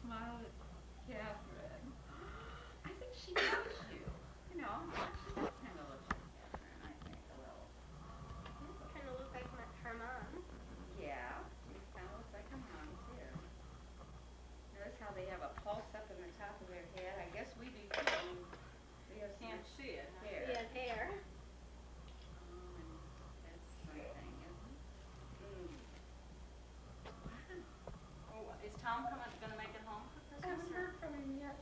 smiled at Catherine. I think she knows you. You know, she does kind of look like Catherine, I think, a little. Kind of look like her mom. Yeah, she kind of looks like her mom, too. Notice how they have a pulse up in the top of their head? I guess we do, too. I mean, we have so Can't much see it, huh? hair. He has hair. And that's something, isn't it? Mm. Wow. Oh, is Tom gonna make it home for I Christmas? haven't heard from him yet.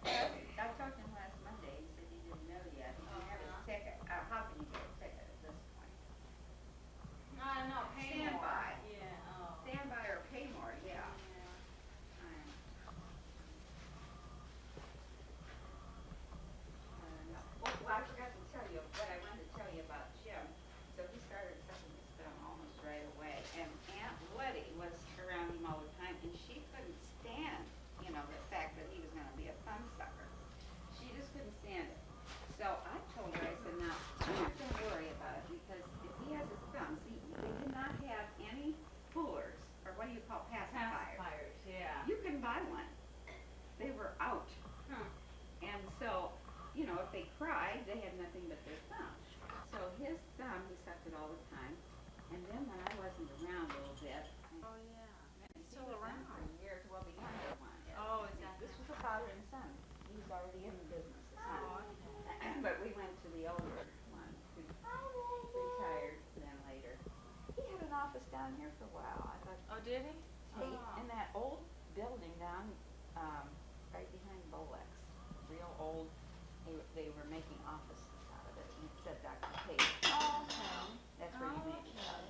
I talked to him last Monday. He said he didn't know yet. He didn't have his ticket. How can you get a ticket at this point? No, pay more. Standby. Yeah, oh. Standby or pay more, yeah. No. Oh, well, I forgot to tell you what I wanted to tell you about Jim. So he started sucking his thumb almost right away. And Aunt Letty was around him all the time, and she couldn't stand, you know, the fact that he was going to be a thumb sucker. She just couldn't stand it. So I told her, I said, now, I'm not going to worry about it, because if he has his thumb, see, they did not have any coolers, or what do you call pacifiers? Pacifiers, yeah. You can buy one. They were out. Huh. And so, you know, if they cried, they had nothing but their thumb. So his thumb, he sucked it all the time. And then when I wasn't around a little bit, Oh, yeah. he's Still still around around. for years. Well, the younger one is. Oh, is that This him? was a father and son. He was already in the business. Oh, But we went to the older one who retired then later. He had an office down here for a while. I thought, Oh, did he? hey, Oh. in that old building down right behind Bolex, real old, they were making offices out of it, and it said Dr. Page. Oh, okay. That's where he Oh, made it out of.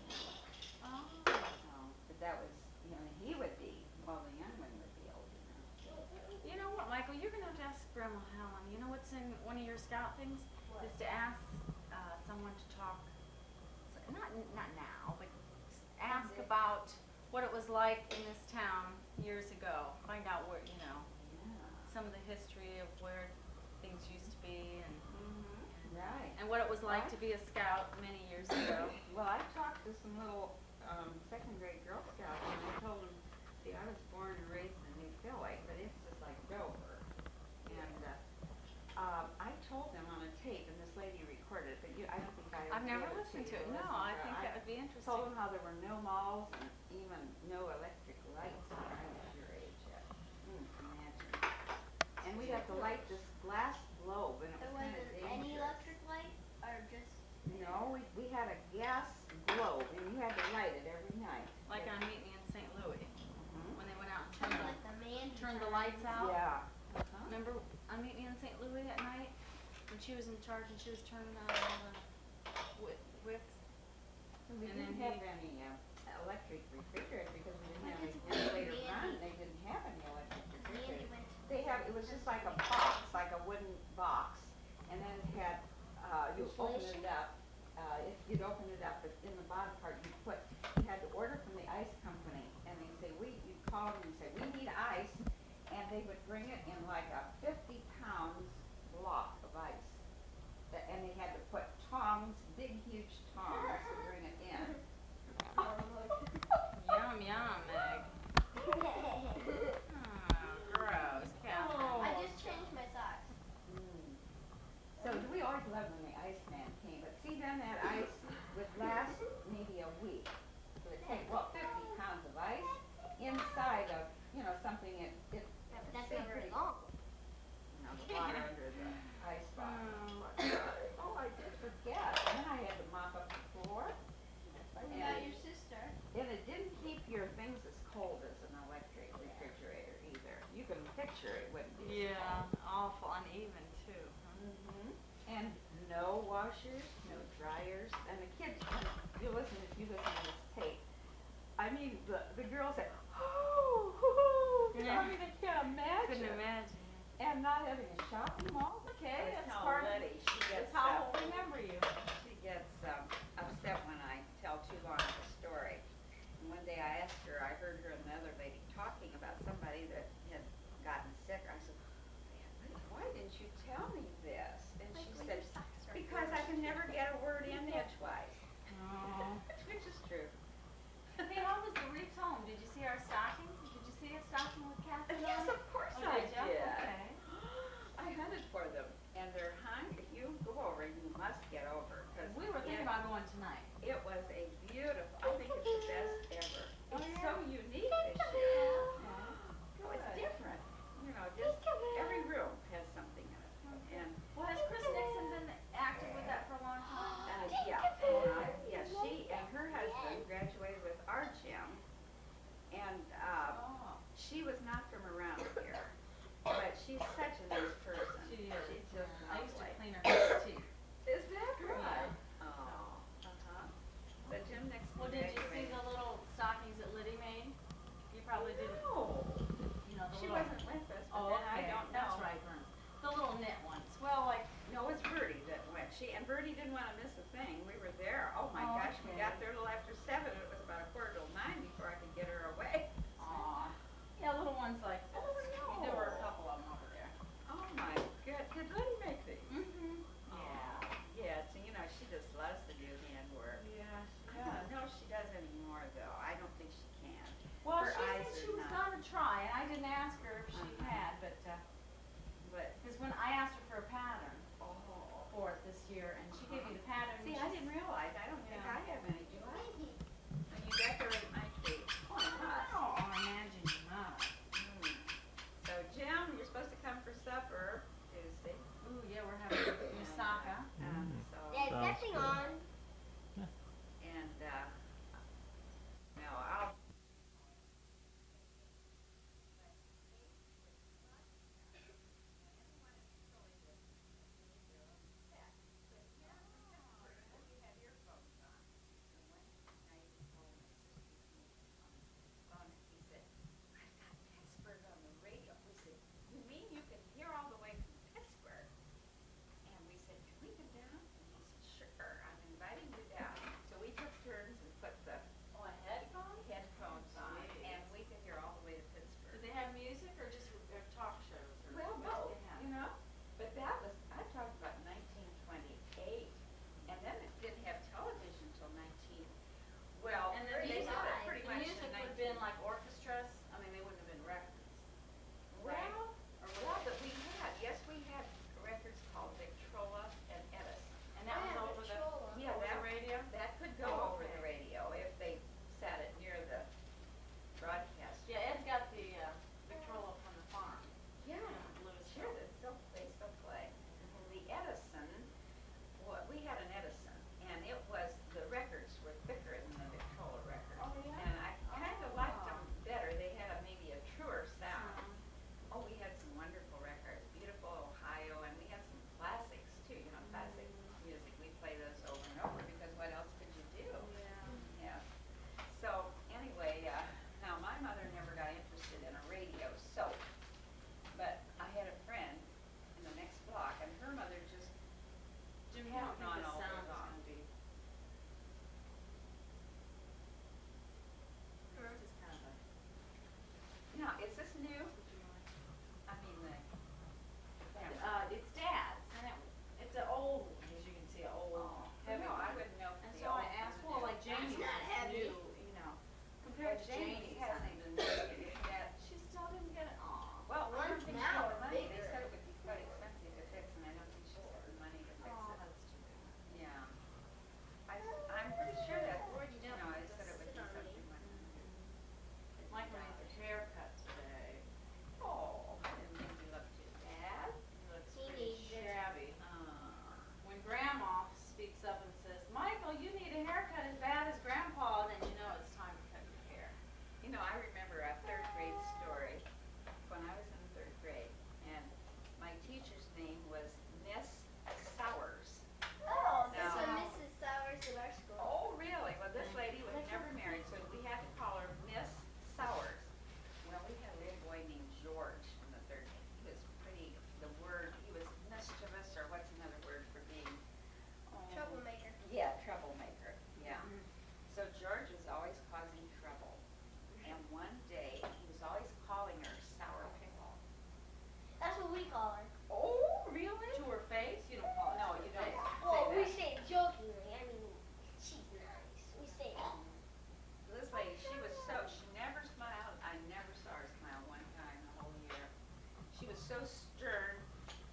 Oh. So, but that was, you know, he would be, well, the young one would be old enough. You know what, Michael, you're gonna have to ask Grandma Helen. You know what's in one of your scout things? What? Is to ask someone to talk, not now, but ask about what it was like in this town years ago. Find out where, you know, Yeah. some of the history of where things used to be and Right. and what it was like to be a scout many years ago. Well, I talked to some little second grade Girl Scouts, and I told them, see, I was born and raised in New Philly, but it's just like Dover. And I told them on a tape, and this lady recorded it, but I don't think I I've never gave listened to you it. No, listen I to think it. that would be interesting. Told them how there were no malls and even no electric lights when I was your age yet. Imagine. And we'd have to light this glass globe, and it There was kind of wasn't dangerous. any electric light, or just No, we had a gas globe, and you had to light it every night. Like on Meet Me in St. Louis, when they went out and like the man turned the lights out. Yeah. Remember on Meet Me in St. Louis at night when she was in charge and she was turning on all the wicks? We And didn't then have any electric refrigerators because we didn't have any Because later Andy- on. They didn't have any electric Andy refrigerators. went to They have. It was just like a box, like a wooden box, and then it had. You open Insulation? it up. If you'd open it up, but in the bottom part, you had to order from the ice company, and they say you'd call them and say we need ice, and they would bring it in like a 50-pound block of ice. And they had to put tongs, big huge tongs, to bring it in. Yum, yum, Meg. Oh, gross. Catherine. I just changed my socks. So we always loved when the Iceman came, but see then that ice would last maybe a week. So it'd take, 50 pounds of ice inside of, something it Yeah, but that's stayed not very pretty, long. the water under the ice box. Oh, I did forget. And then I had to mop up the floor. What about your sister? And it didn't keep your things as cold as an electric refrigerator either. You can picture it wouldn't be as Yeah, cold. awful uneven too. And no washers, no dryers, and the kids, if you listen to this tape, I mean, the girls said, Yeah. I mean, I can't imagine. Couldn't imagine. And not having a shopping mall. Okay, That's that's how part of Letty, she gets That's how up. we'll remember you. She gets upset when I tell too long of a story. And one day I asked her, I heard her and the other lady talking about somebody that had gotten sick. I said, why didn't you tell me this? And she said, because I can never get a word in edgewise. Oh. Which is true. Hey, how was the wreath home? Did you see our stocking? Did you see a stocking with Catherine? Yeah, she was not from around here, but she's such a nice person. She is. She's just I used to lovely. clean her teeth. Is that right? Yeah. Oh, So Jim next Well, did you see the little stockings that Liddy made? You probably didn't. No. You know, the She little. wasn't with us, but Oh, then I okay. don't know. That's right, Vern. The little knit ones. Well, like. No, it was Bertie that went. And Bertie didn't want to miss a thing. We were there. Oh my gosh, we Okay. got there a little after 7, and it was about 8:45 before I could get her away. Aw. Yeah, little ones like this. Oh, There were a no. couple of them over there. Oh my good. Did Liddy make these? Mm-hmm. Oh, Yeah. Yeah, so she just loves to do handwork. Yeah, she I don't know if she does anymore though. I don't think she can. Well, Her she said eyes she are was not- gonna try, and I didn't ask her if she had, but, But because when I asked her for a pattern oh, for it this year, and she gave me the pattern. see, and I she didn't realize. I don't think Yeah. I have any. Do I? And you decorate my tree. Oh, I must. Oh, I imagine you must. So Jim, you're supposed to come for supper Tuesday. Ooh, yeah, we're having moussaka. So There's Sounds nothing good. on. and no, I'll. He said, I've got Pittsburgh on the radio. We said, you mean you can hear all the way from Pittsburgh? And we said, can we go down? And he said, sure, I'm inviting you down. So we took turns and put the headphones on, Jeez. and we could hear all the way to Did Pittsburgh. they have music or just talk shows? Or Well, what did both, they have? you know, but that was, I talked about 1928, and then it didn't have television till 19, well, And the they music, had it pretty the much music in would have 19. been like orchestras, I mean, they wouldn't have been records. right? Well, Or yeah, was but it- we had, yes, we had records called Victrola and Edison. And that was Yeah, over the, Victrola. Yeah, over that- the radio? That could go Oh, over the okay. radio if they sat it near the broadcast. Yeah, Ed's got the Victrola from the farm. Yeah, Blues sure, Show. they still play. And the Edison, we had an Edison, and it was, the records were thicker than the Victrola records. Oh, yeah? And I kinda liked Oh. them better, they had maybe a truer sound. Mhm. Oh, we had some wonderful records, Beautiful Ohio, and we had some classics too, classic music. We play those over and over because what else could you do? Yeah. Yeah. So anyway, now my mother never got interested in a radio, so, but I had a friend in the next block, and her mother just Jim, you hadn't don't think gone the all sound is along. gonna be? It's just kind of a. Now, is this new? Would you mind? I mean, the camera. It's Dad's, and it's an old one, as you can see, an old, Oh, heavy no, I one. wouldn't know if And the so I old asked, one well, is. like Janie's It's not heavy. new, compared But to Jamie Janie's. hasn't even made it yet. She still didn't get it, aw. Well, I don't One's think she now had the money. They bigger. said it would be quite expensive to fix, and I don't think she's got the money to fix Oh, it. that's too bad. Yeah. I'm pretty sure that, Where'd you you know, I just said it would be sit on me? something like. Michael needs a haircut today. Oh, I didn't think you looked too bad. He looks He pretty needs it. shabby. When Grandma speaks up and says, Michael, you need a haircut as bad as Grandpa, then you know it's time to cut your hair. You know, I remember a 3rd grade story when I was in 3rd grade, and my teacher's name was Miss Sowers. Oh, there's No. a Mrs. Sowers in our school. Oh, really? Well, this lady was never married, so we had to call her Miss Sowers. Well, we had a little boy named George in the 3rd grade. He was pretty, he was mischievous, or what's another word for being? Troublemaker. Yeah, troublemaker, yeah. Mhm. So George was always causing trouble. And one day, he was always calling her Sour Pickle. That's what we call her. Oh, really? To her face? You don't call it No, to her you don't. face. Well, we that. say it jokingly. I mean, she's nice. We say it. This lady, she never smiled. I never saw her smile one time the whole year. She was so stern,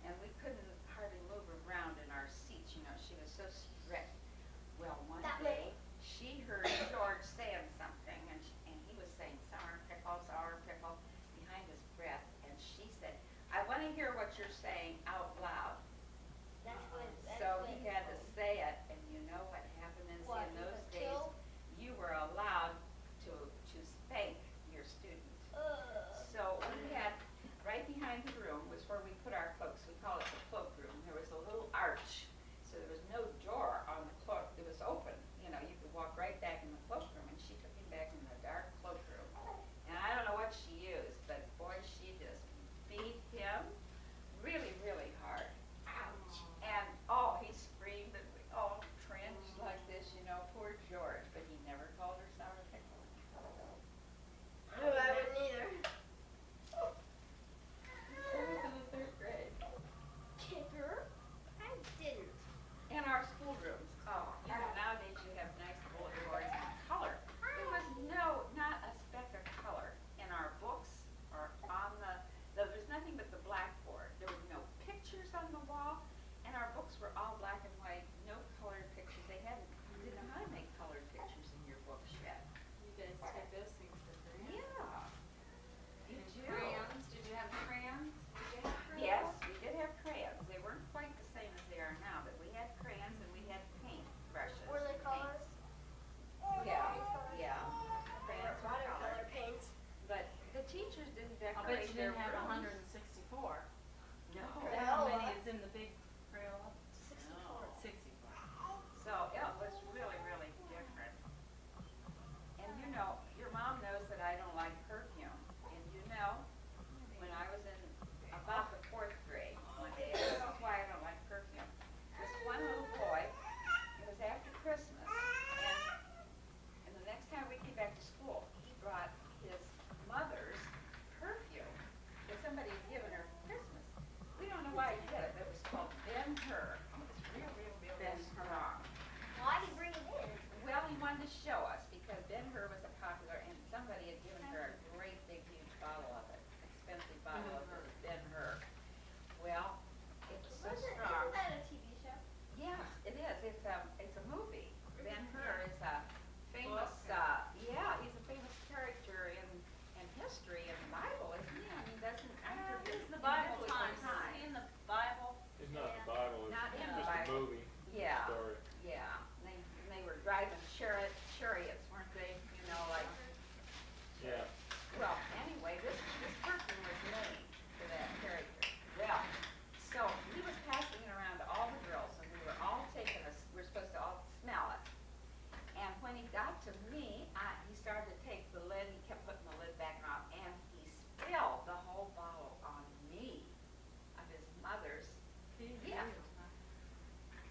and we couldn't hardly move around in our seats, she was so strict. Well, one That day, way. she heard George saying something, and he was saying sour pickle, behind his breath, and she said, I want to hear what you're saying out loud. That's what. That's So what he had to say it, and you know what happened is What, in you those got days, killed? you were allowed to spank your students. Ugh. show us, because Ben-Hur was a popular, and somebody had given her a great big huge bottle of it, expensive bottle of Ben-Hur. Well, it's so strong. Isn't that a TV show? Yes, it is. It's a movie. Ben-Hur is a famous, yeah, he's a famous character in history in the Bible, isn't he? I mean, doesn't, I'm sure He's he's in the Bible biblical times. time. Is he in the Bible? It's not Yeah. the Bible, Not it's in the just a Bible. movie Yeah, story. yeah. And they were driving chariots, weren't they? You know, like, Yeah. well, anyway, this perfume was made for that character. Well, so he was passing it around to all the girls, and we were all we're supposed to all smell it. And when he got to me, he started to take the lid, he kept putting the lid back on, and he spilled the whole bottle on me, of his mother's gift.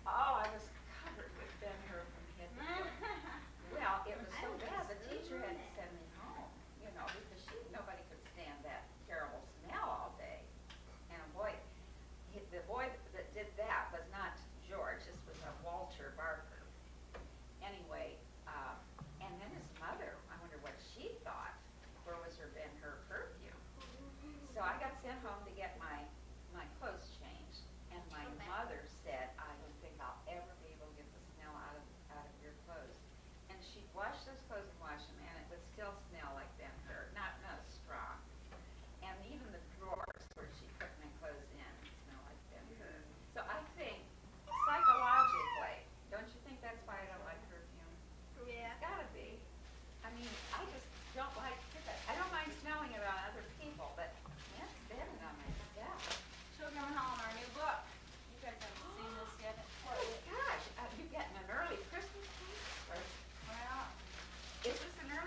Oh, I was covered with Ben-Hur from head to foot. Well, it was so bad, the teacher had to send me home, you know, because nobody could stand that terrible smell all day. And boy, the boy that did that was not George, this was a Walter Barker. Anyway, and then his mother, I wonder what she thought, where was her Ben-Hur perfume? So I got sent home to get my clothes changed, and my mother said, I don't think I'll ever be able to get the smell out of your clothes. And she'd wash those clothes and wash them, and it would still smell like Ben-Hur, not as strong. And even the drawers where she put my clothes in smell like Ben-Hur. So I think psychologically, don't you think that's why I don't like perfume? Yeah. It's gotta be. I mean, I just don't like it. I don't mind smelling it on other people, but can't stand it on myself. Children at Home, our new book. You guys haven't seen this yet. Oh my gosh, you getting an early Christmas cake? Or, Well, is this an early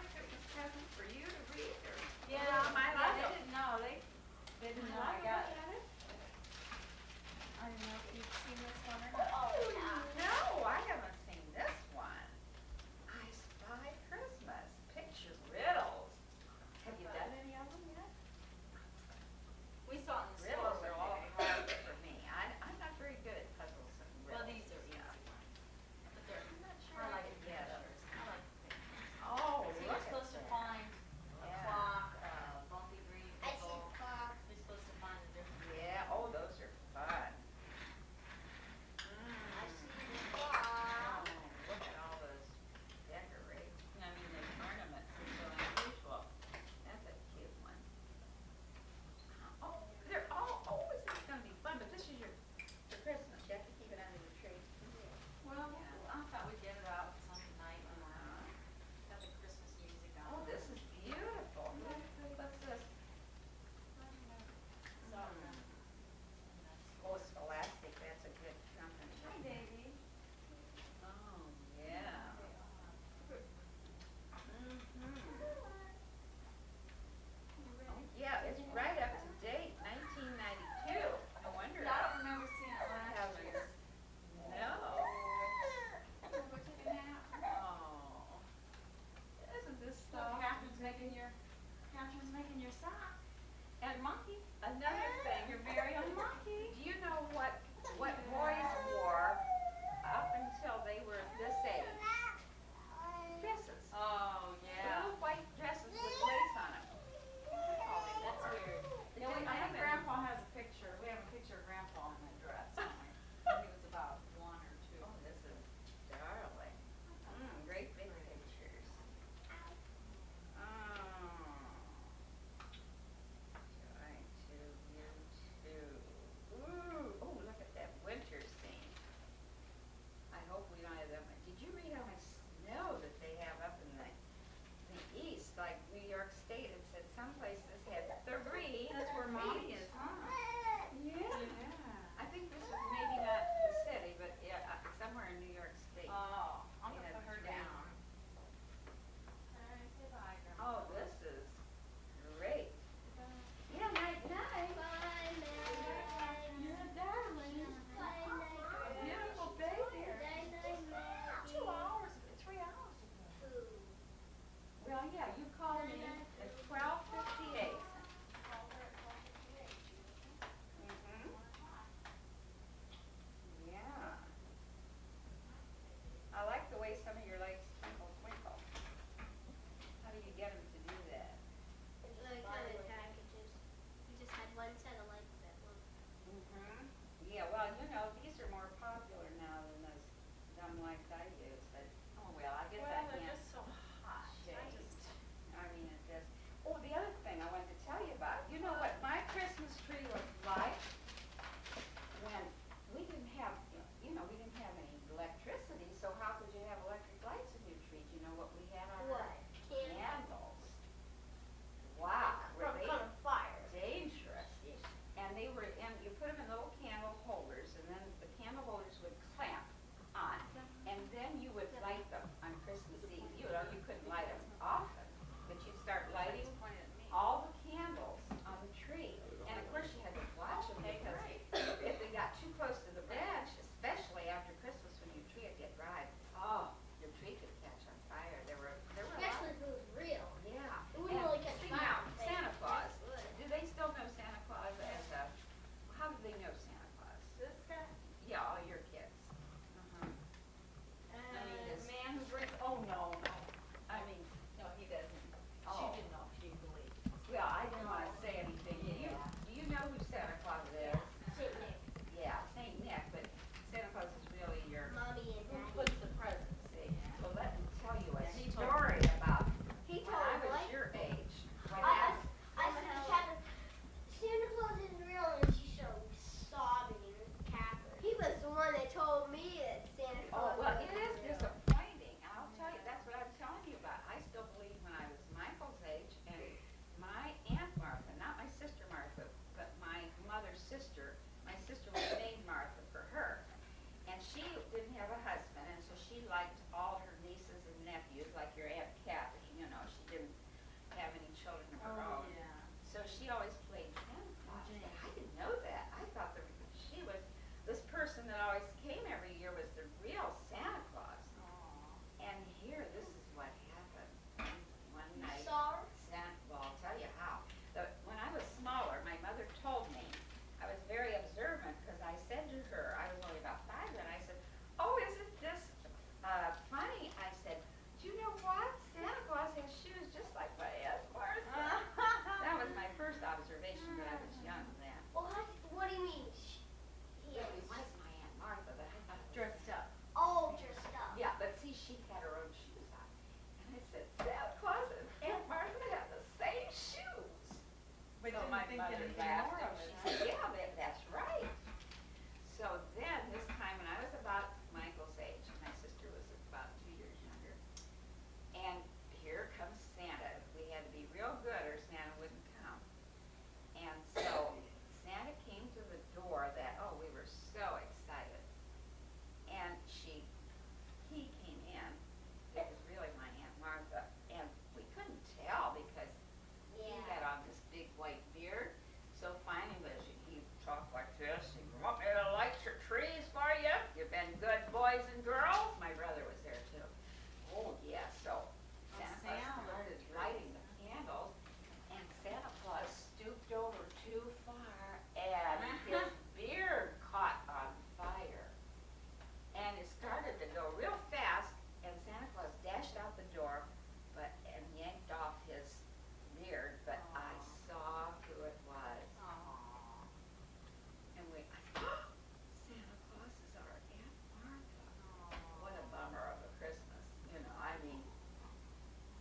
didn't get mother anything laughed more and of she it, said, yeah, that's right. So then this time when I was about Michael's age, my sister was about 2 years younger, and here comes Santa. We had to be real good or Santa wouldn't come. And so Santa came to the door that, oh, we were so excited. And he came in. It was really my Aunt Martha. And we couldn't tell because he had on this big white beard. So finally, he talked like this. He want me to light your trees for you? You've been good boys and girls. My brother was there too. Oh, yeah. So Santa Claus started lighting the candles. And Santa Claus stooped over too far and his beard caught on fire. And it started to go real fast and Santa Claus dashed out the door and yanked off his beard, but I saw who it was. And Santa Claus is our Aunt Martha. What a bummer of a Christmas, I mean.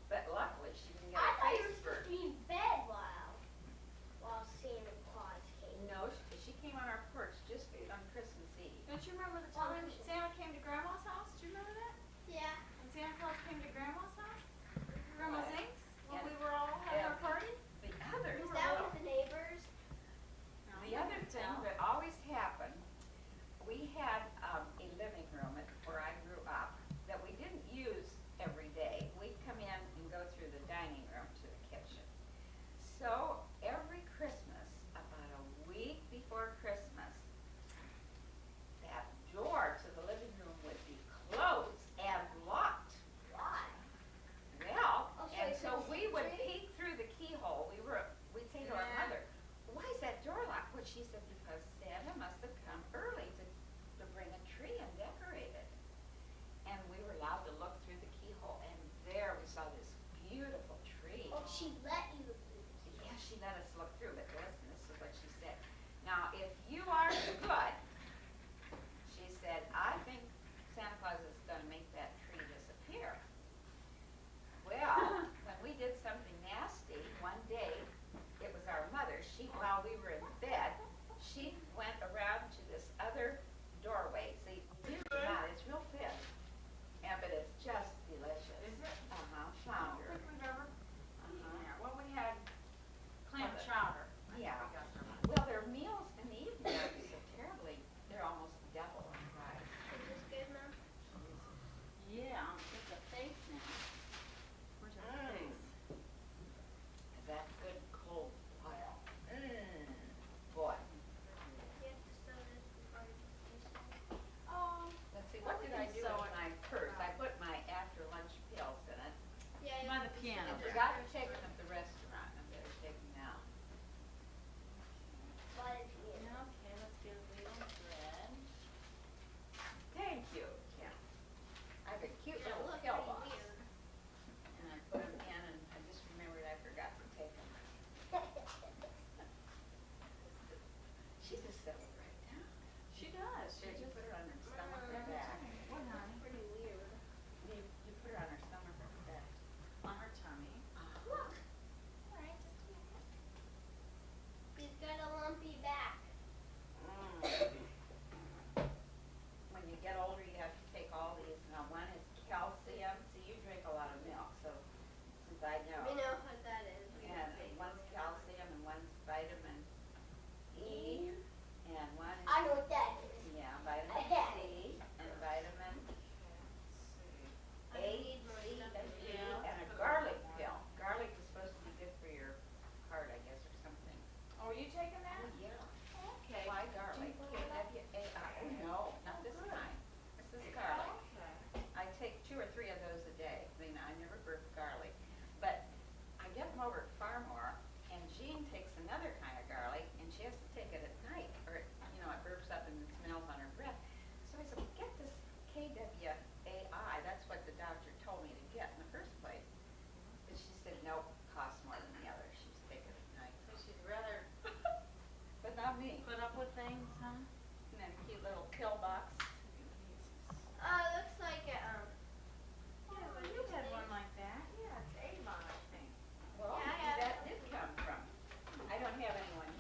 But luckily she didn't get I her thought you face were supposed burned. to be in bed while Santa Claus came. No, she came on our porch just on Christmas Eve. Don't you remember the time Santa came to Grandma's house? Do you remember that? Yeah. When Santa Claus came to Grandma's house? Grandma Right. Zink's? When And- we were all having our party? The other Was that with the neighbors? The other thing that always happened, we had a living room where I grew up that we didn't use every day. We'd come in and go through the dining room to the kitchen. So every Christmas, about a week before Christmas, that door to the living room would be closed and locked. Why? Well, Oh, so and you so couldn't we see the would tree? peek through the keyhole. We'd say to our Yeah. mother, why is that door locked? Well, she said, because Santa must have come early to bring a tree and decorate it. And we were allowed to look through the keyhole, and there we saw this beautiful tree. Oh, she let you look through the key. Yeah, she let us look through, but listen, this is what she said. Now, if you are good, she said, I think Santa Claus is going to make that tree disappear. Well, when we did something nasty, one day, it was our mother, while we were in bed, she went around to this other doorway. See, it's real thin, but it's just delicious. Is it? Flounder. Quick remember? Uh-huh. Well, we had clam Well, chowder. Yeah. We got some. Well, their meals in the evening are so terribly, they're almost double in price. Is this good, Mom? Yeah, it's a face now. Where's your face? Is that good cold pile? Boy. You have to sew this before you do Let's see, what we did I can do sew with it. my purse? I put my after lunch pills in it. Yeah, By the piano. I forgot to take them at the restaurant. I better take them now. But if you Okay, let's get a little thread. Thank you, Kim. I have a cute That little looked pill pretty box. weird. And I put them in and I just remembered I forgot to take them. She just settled right down. She does. She Did you just. put her on her stomach or back? What, honey? Pretty weird. You put her on her stomach or back? On her tummy. Look. Alright, just a minute. She's got a lumpy back. When you get older, you have to take all these. Now, one is calcium. See, you drink a lot of milk, so since I know. We know what that is. And one's calcium and one's vitamin E, and one is, I know what that is. yeah, vitamin C, and vitamin A, need C, more and stuff. E, Yeah. and a garlic pill. Garlic is supposed to be good for your heart, I guess, or something. Oh, are you taking that? Oh, yeah. Okay. Why garlic? K-W-A-I. Oh, no, not this kind. This is garlic. Okay. I take 2 or 3 of those a day. I mean, I never burp garlic. But I get them over at Farmore, and Jean takes another kind of garlic, and she has to take it at night, or, it burps up and it smells on her breath. So I said, well, get this KWAI. That's what the doctor told me to get in the first place. But she said, nope, costs more than the other. She's taking it at night. So she'd rather But not me. put up with things, huh? And then a cute little pill box. Looks like a, Oh, you had one like that. Yeah, it's Avon, I think. Well, Yeah, I maybe have that did come from. I don't have anyone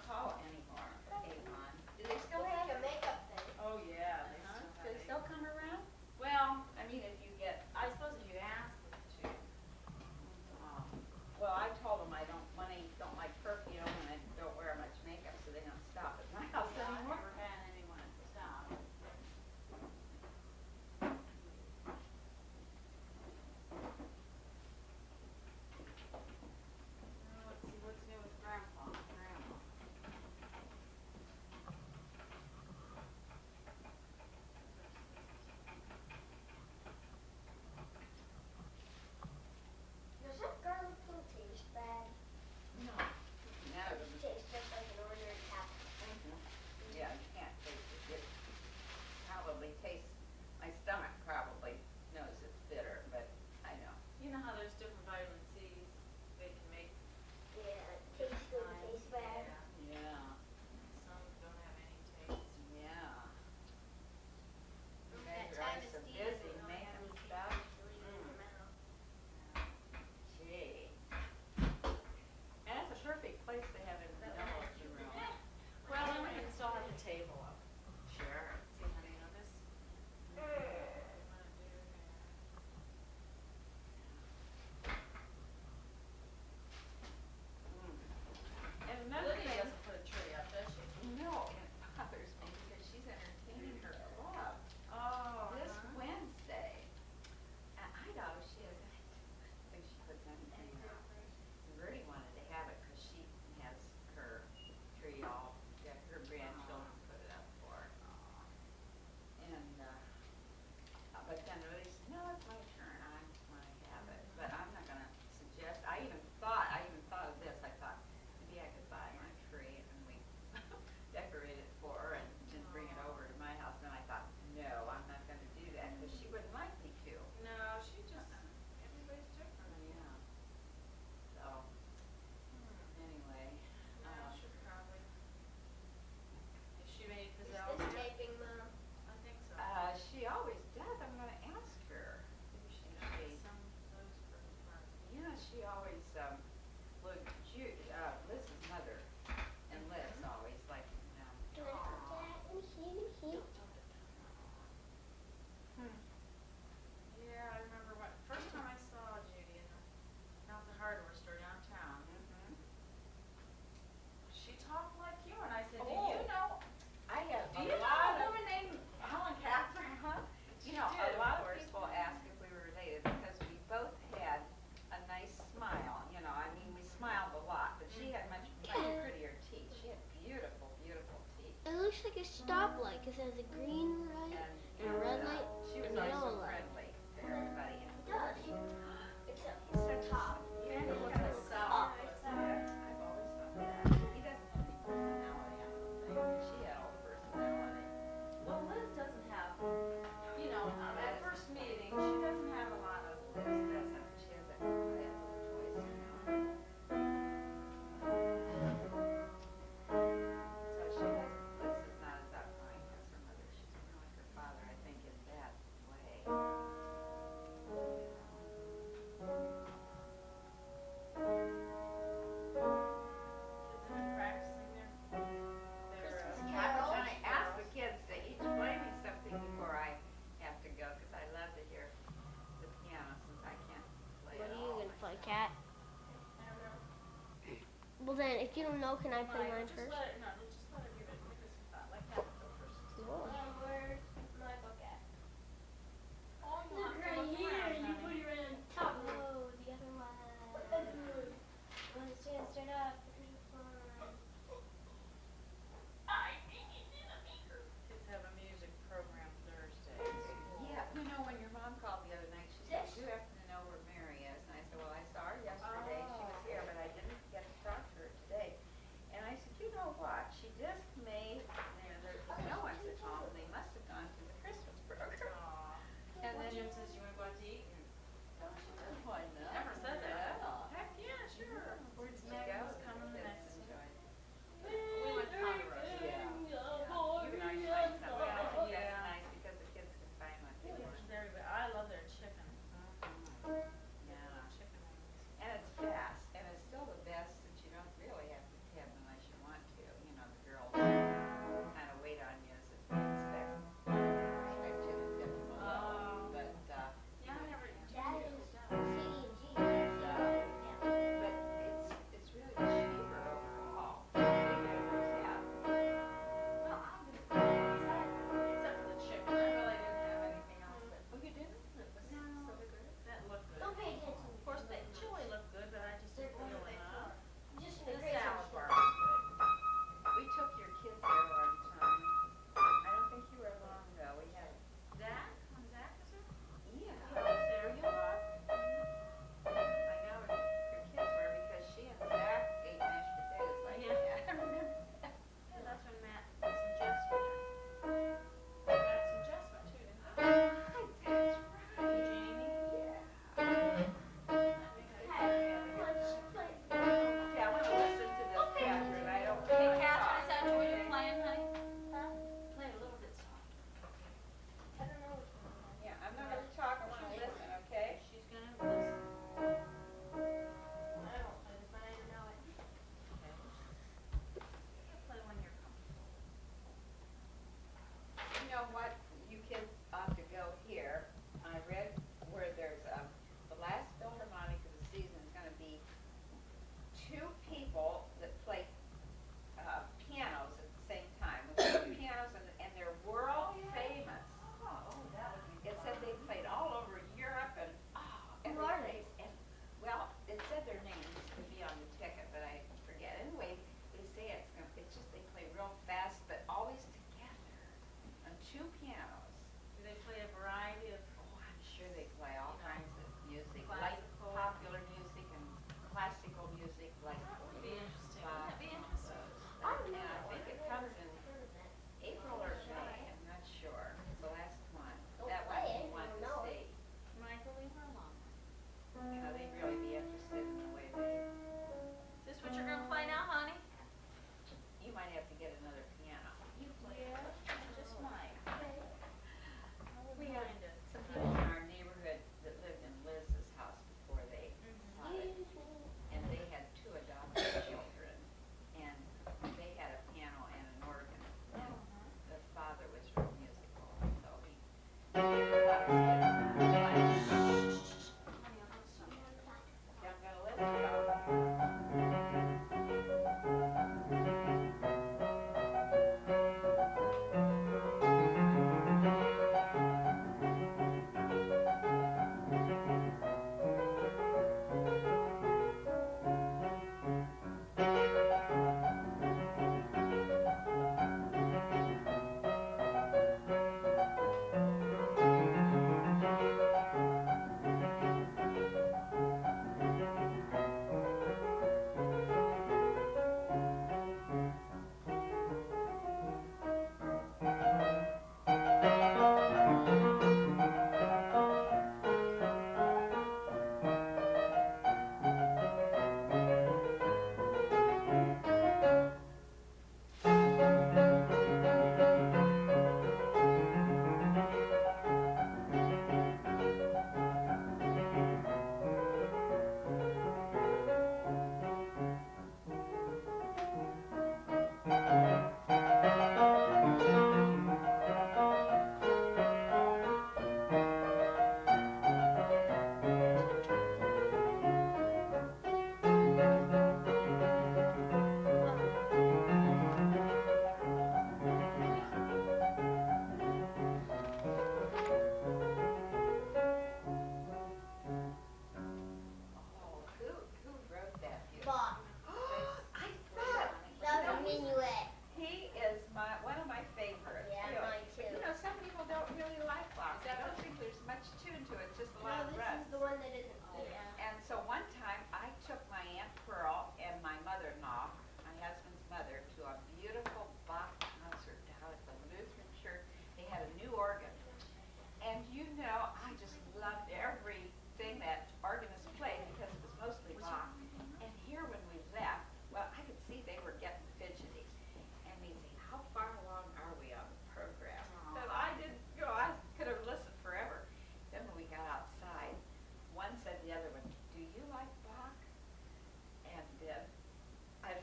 looks like a stoplight because it has a green light and a red light She was and a always yellow so light. friendly to everybody. It does. Except He's the such top. Yeah, And he's it kind of goes sour. up. I've always thought that. He doesn't have any personality, I don't think. She had all the personality. Well, Liz doesn't have, you know, on that first meeting, she doesn't have a lot of. Liz doesn't. She has that quiet little voice, you know. So she has, Liz is not as outgoing as her mother. She's more like her father, I think, in that way. Kids have been practicing their, Christmas I was carols. trying to ask the kids to each play me something before I have to go, because I love to hear the piano since I can't play What at are you all gonna play, myself. Kat? I don't know. Well then, if you don't know, can I play mine Just first? let her, no, just let her give it some thought, like that go first. Cool. Where's my book at? Oh, you Look have to right look here, around, and you honey. put it right on top of it. Oh, the other one. You want to stand straight up, pictures are fun. Kids have a music program Thursday. Yeah, you know, when your mom called the other night, she said, you happen to know where Mary is? And I said, well, I saw her yesterday, she was here, but I didn't get to talk to her today. And I said, you know what, she just made, there's no one's at home, they must have gone to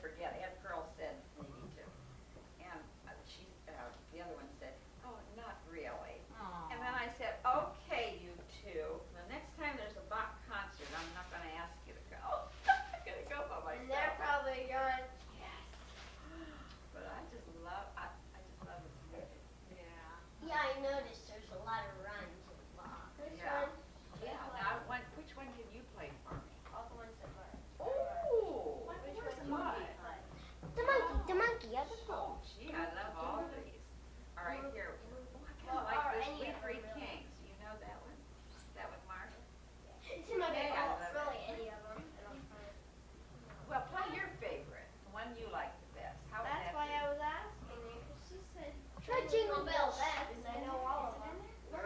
forget, Aunt Pearl said maybe two. And the other one said, oh, not really. And then I said, okay, you two, the next time there's a Bach concert, I'm not gonna ask you to go. I'm gonna go by And they're myself. probably going, Yes. But I just love this music. Yeah. yeah, I noticed there's a lot of runs in Bach. This Yeah. one, Yeah, now, which one can you play for me? all the ones that learn. Ooh, Which which one one? do you play? The monkey, yeah, the Oh, gee, I love all these. All right, here. Oh, I kind Well, of like or this any We of them, Three really. Kings. You know that one? That one, Mark? It's in my Okay, bag. I Oh, love it. really, any of them. And I'll play it. Well, play your favorite, the one you like the best. How would That's that why be? I was asking you, 'cause she said, try Jingle Bell Bell, 'cause I know all of them. No.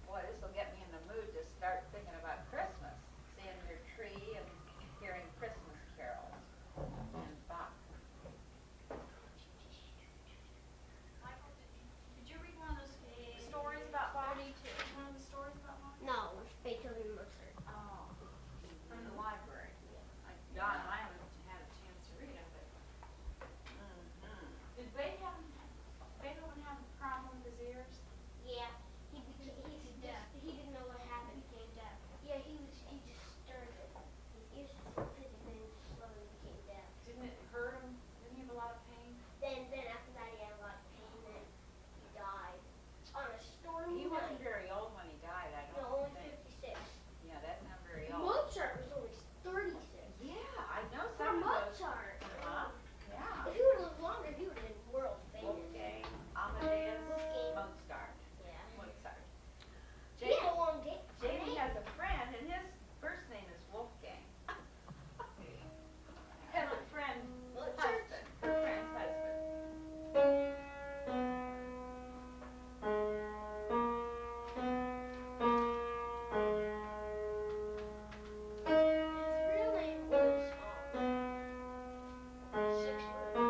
Boy, this will get me in the mood to start thinking about Christmas, seeing your tree and hearing Christmas carols and Bach. Michael, did you read one of those stories about Bach? 32. One of the stories about Bach? No, it was Beethoven and Mozart. Oh, from the library. Don and I haven't had a chance to read it, but did Beethoven have a problem with his ears? Yeah, he didn't know what happened. He became deaf. Yeah, he just started. His ears were physically and slowly became deaf. Didn't it hurt him? Didn't he have a lot of pain? Then after that he had a lot of pain. Then he died on a stormy He wasn't night. very old when he died, I No, don't only think. 56. Yeah, that's not very old. Mozart was only 36. Yeah, I know For some of those. Mozart. Uh-huh, yeah. If he would have lived longer, he would have been world famous. Wolfgang Amadeus Wolfgang. Mozart. Yeah. Mozart. He had a Jamie, long day. Jamie has a friend, and his first name is Wolfgang. Has a friend, Mozart. husband, her friend's husband. His real name was 6 words.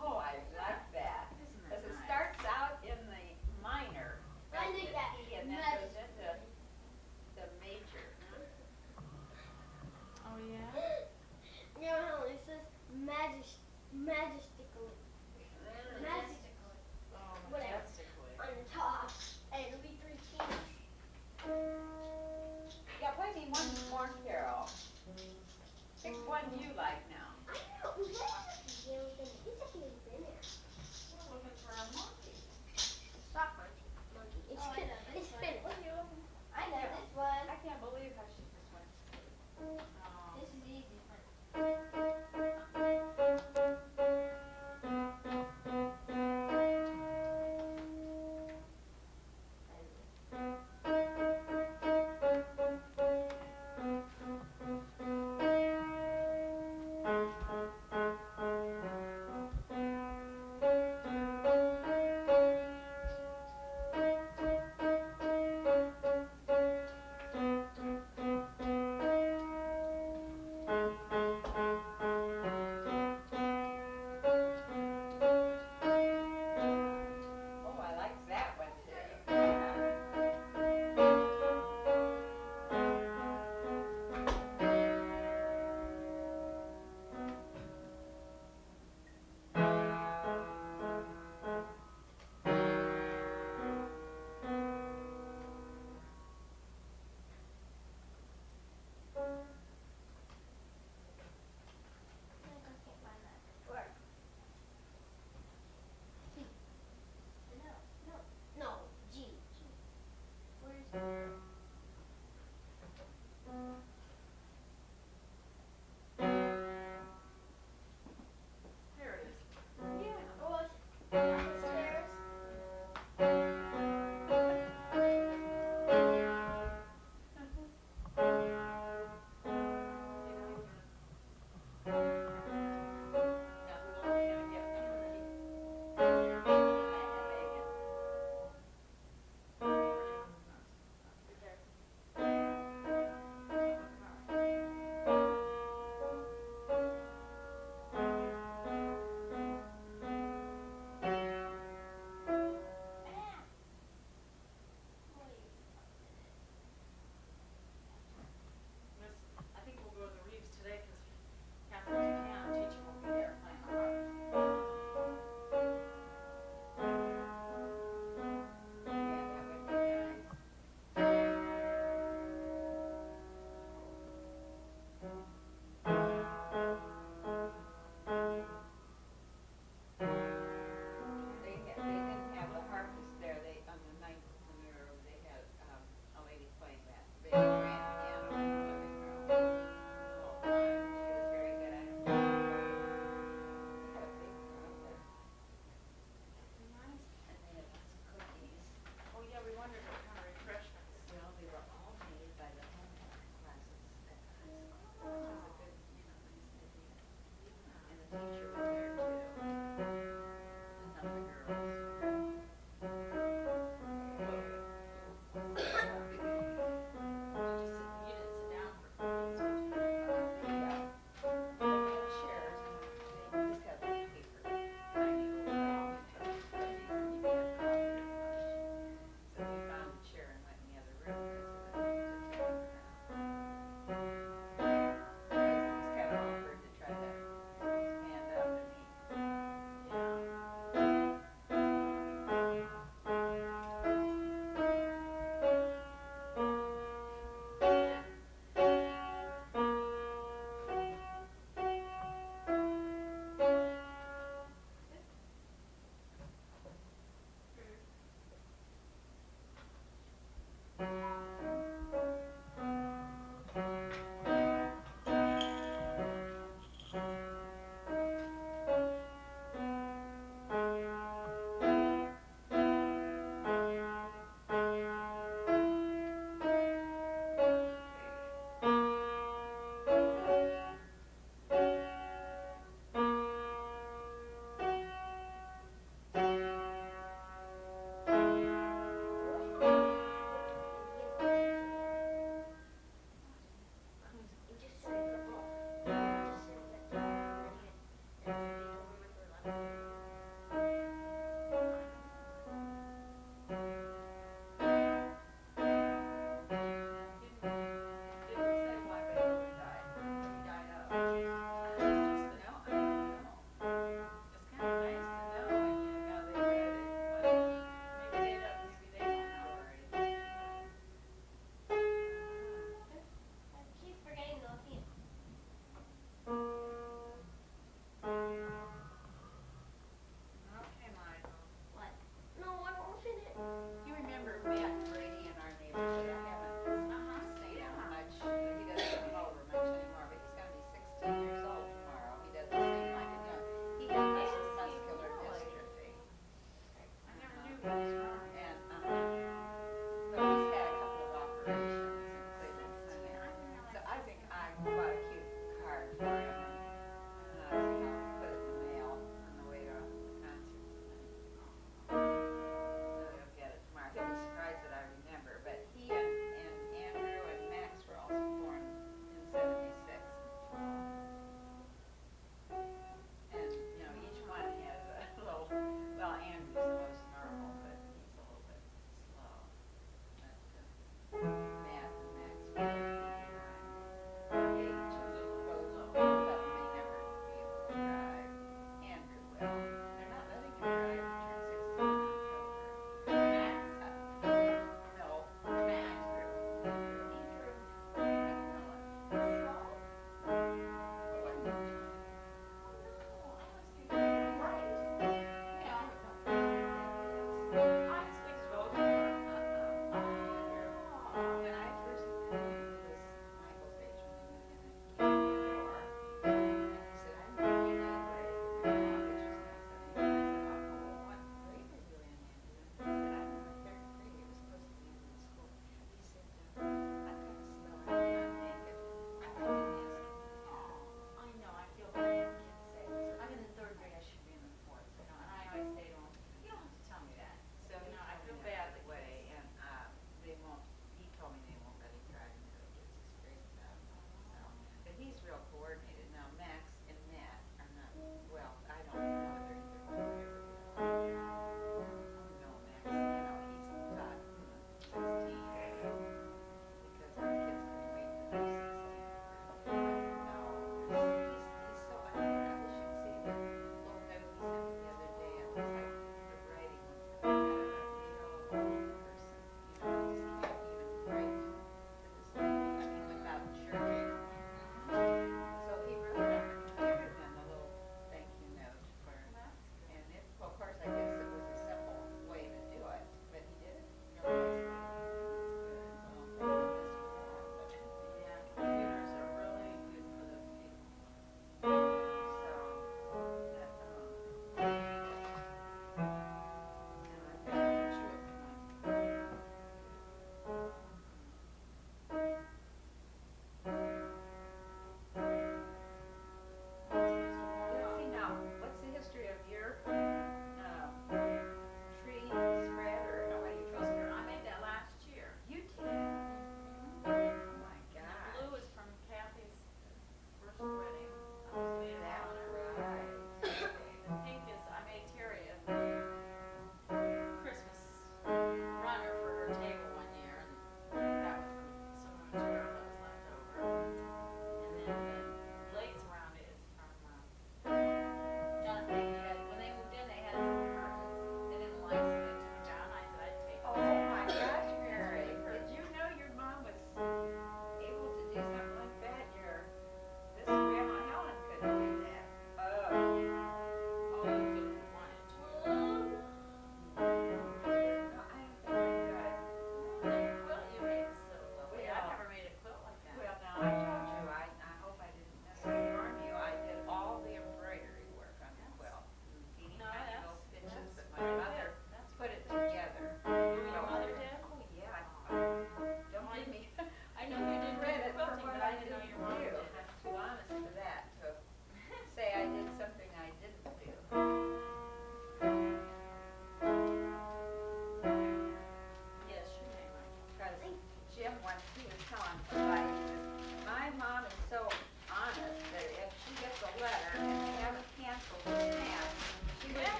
Oh, I like that. Isn't Because that it nice? starts out in the minor, I think that E, and then goes into the major. Oh, yeah? You know how it says majestically Oh, Whatever. majestically. on the top, and we 3 kings. Yeah, play me one more carol. Pick one you like now. I don't know. He said he was in there. We're looking for a monkey. Stop monkey. It's Oh, I know this it's one. finished. I know know. this one. I can't believe how she just went. Oh. This is easy.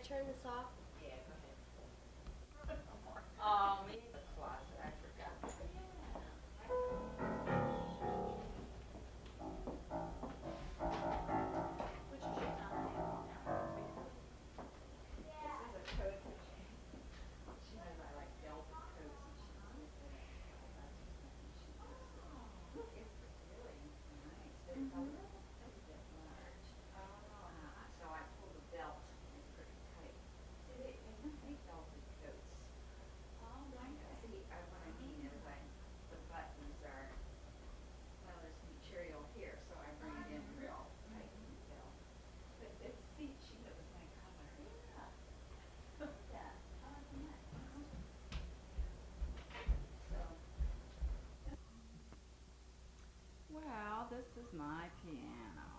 turn this off? Yeah, go ahead. Me, the closet, I forgot. Put your shoes on. This is a coat that she knows I like velvet coats and she knows that. Look, it's really nice. It's a bit large. So I pulled the belt in pretty tight. See, they don't make velvet coats. See, what I mean is the buttons are, well, there's material here, so I bring it in real tight and belt. But it's see, she knows my color. Yeah. Yeah. So. Well, this is my piano,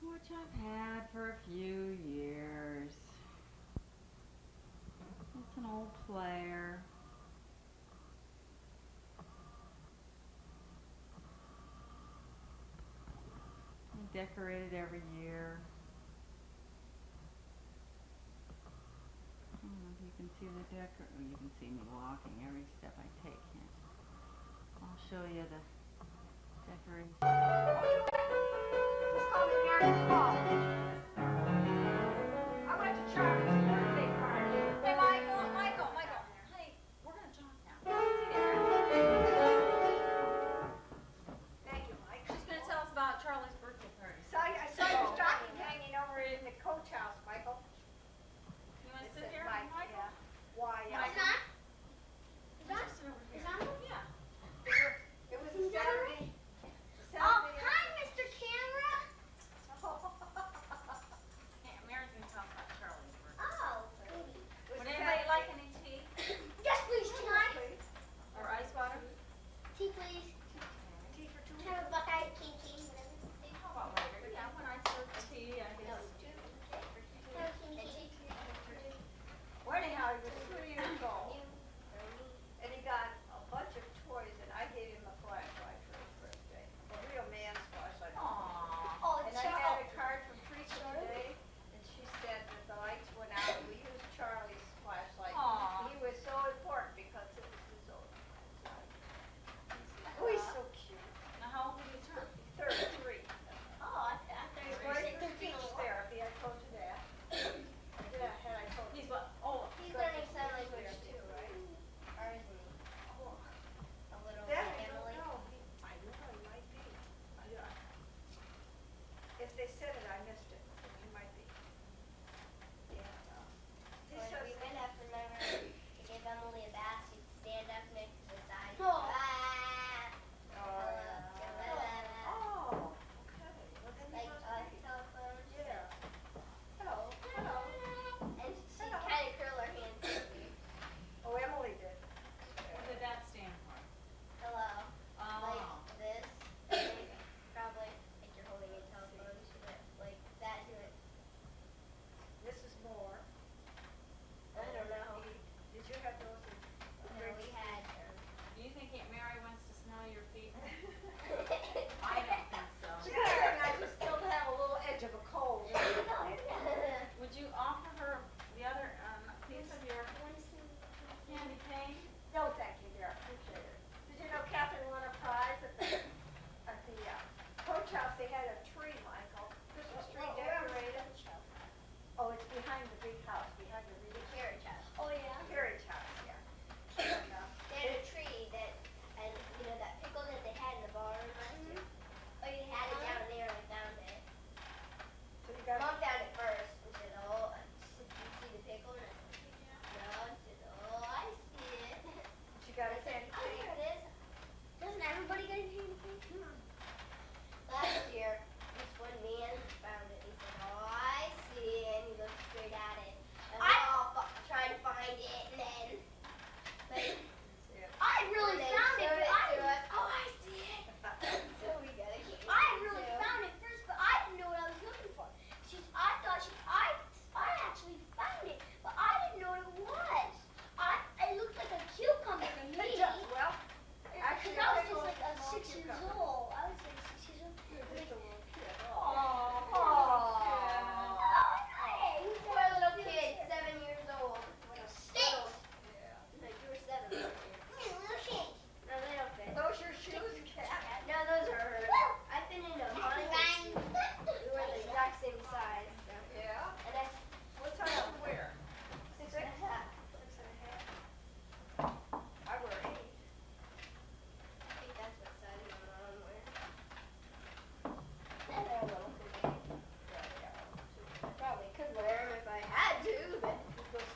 which I've had for a few years. It's an old player. I decorate it every year. I don't know if you can see the you can see me walking every step I take, can't you? I'll show you the decoration. Just call me Mary's fault. I went to Charlie's birthday party. Hey, Michael, honey, we're gonna talk now. Thank you, Mike. She's gonna tell us about Charlie's birthday party. I saw your stocking hanging over in the coach house, Michael. You wanna It sit said here, Mike, Michael? yeah. Why, Mike. yeah. You just sit over here. Yeah. It was a Saturday. Oh, hi, Mr. Camera.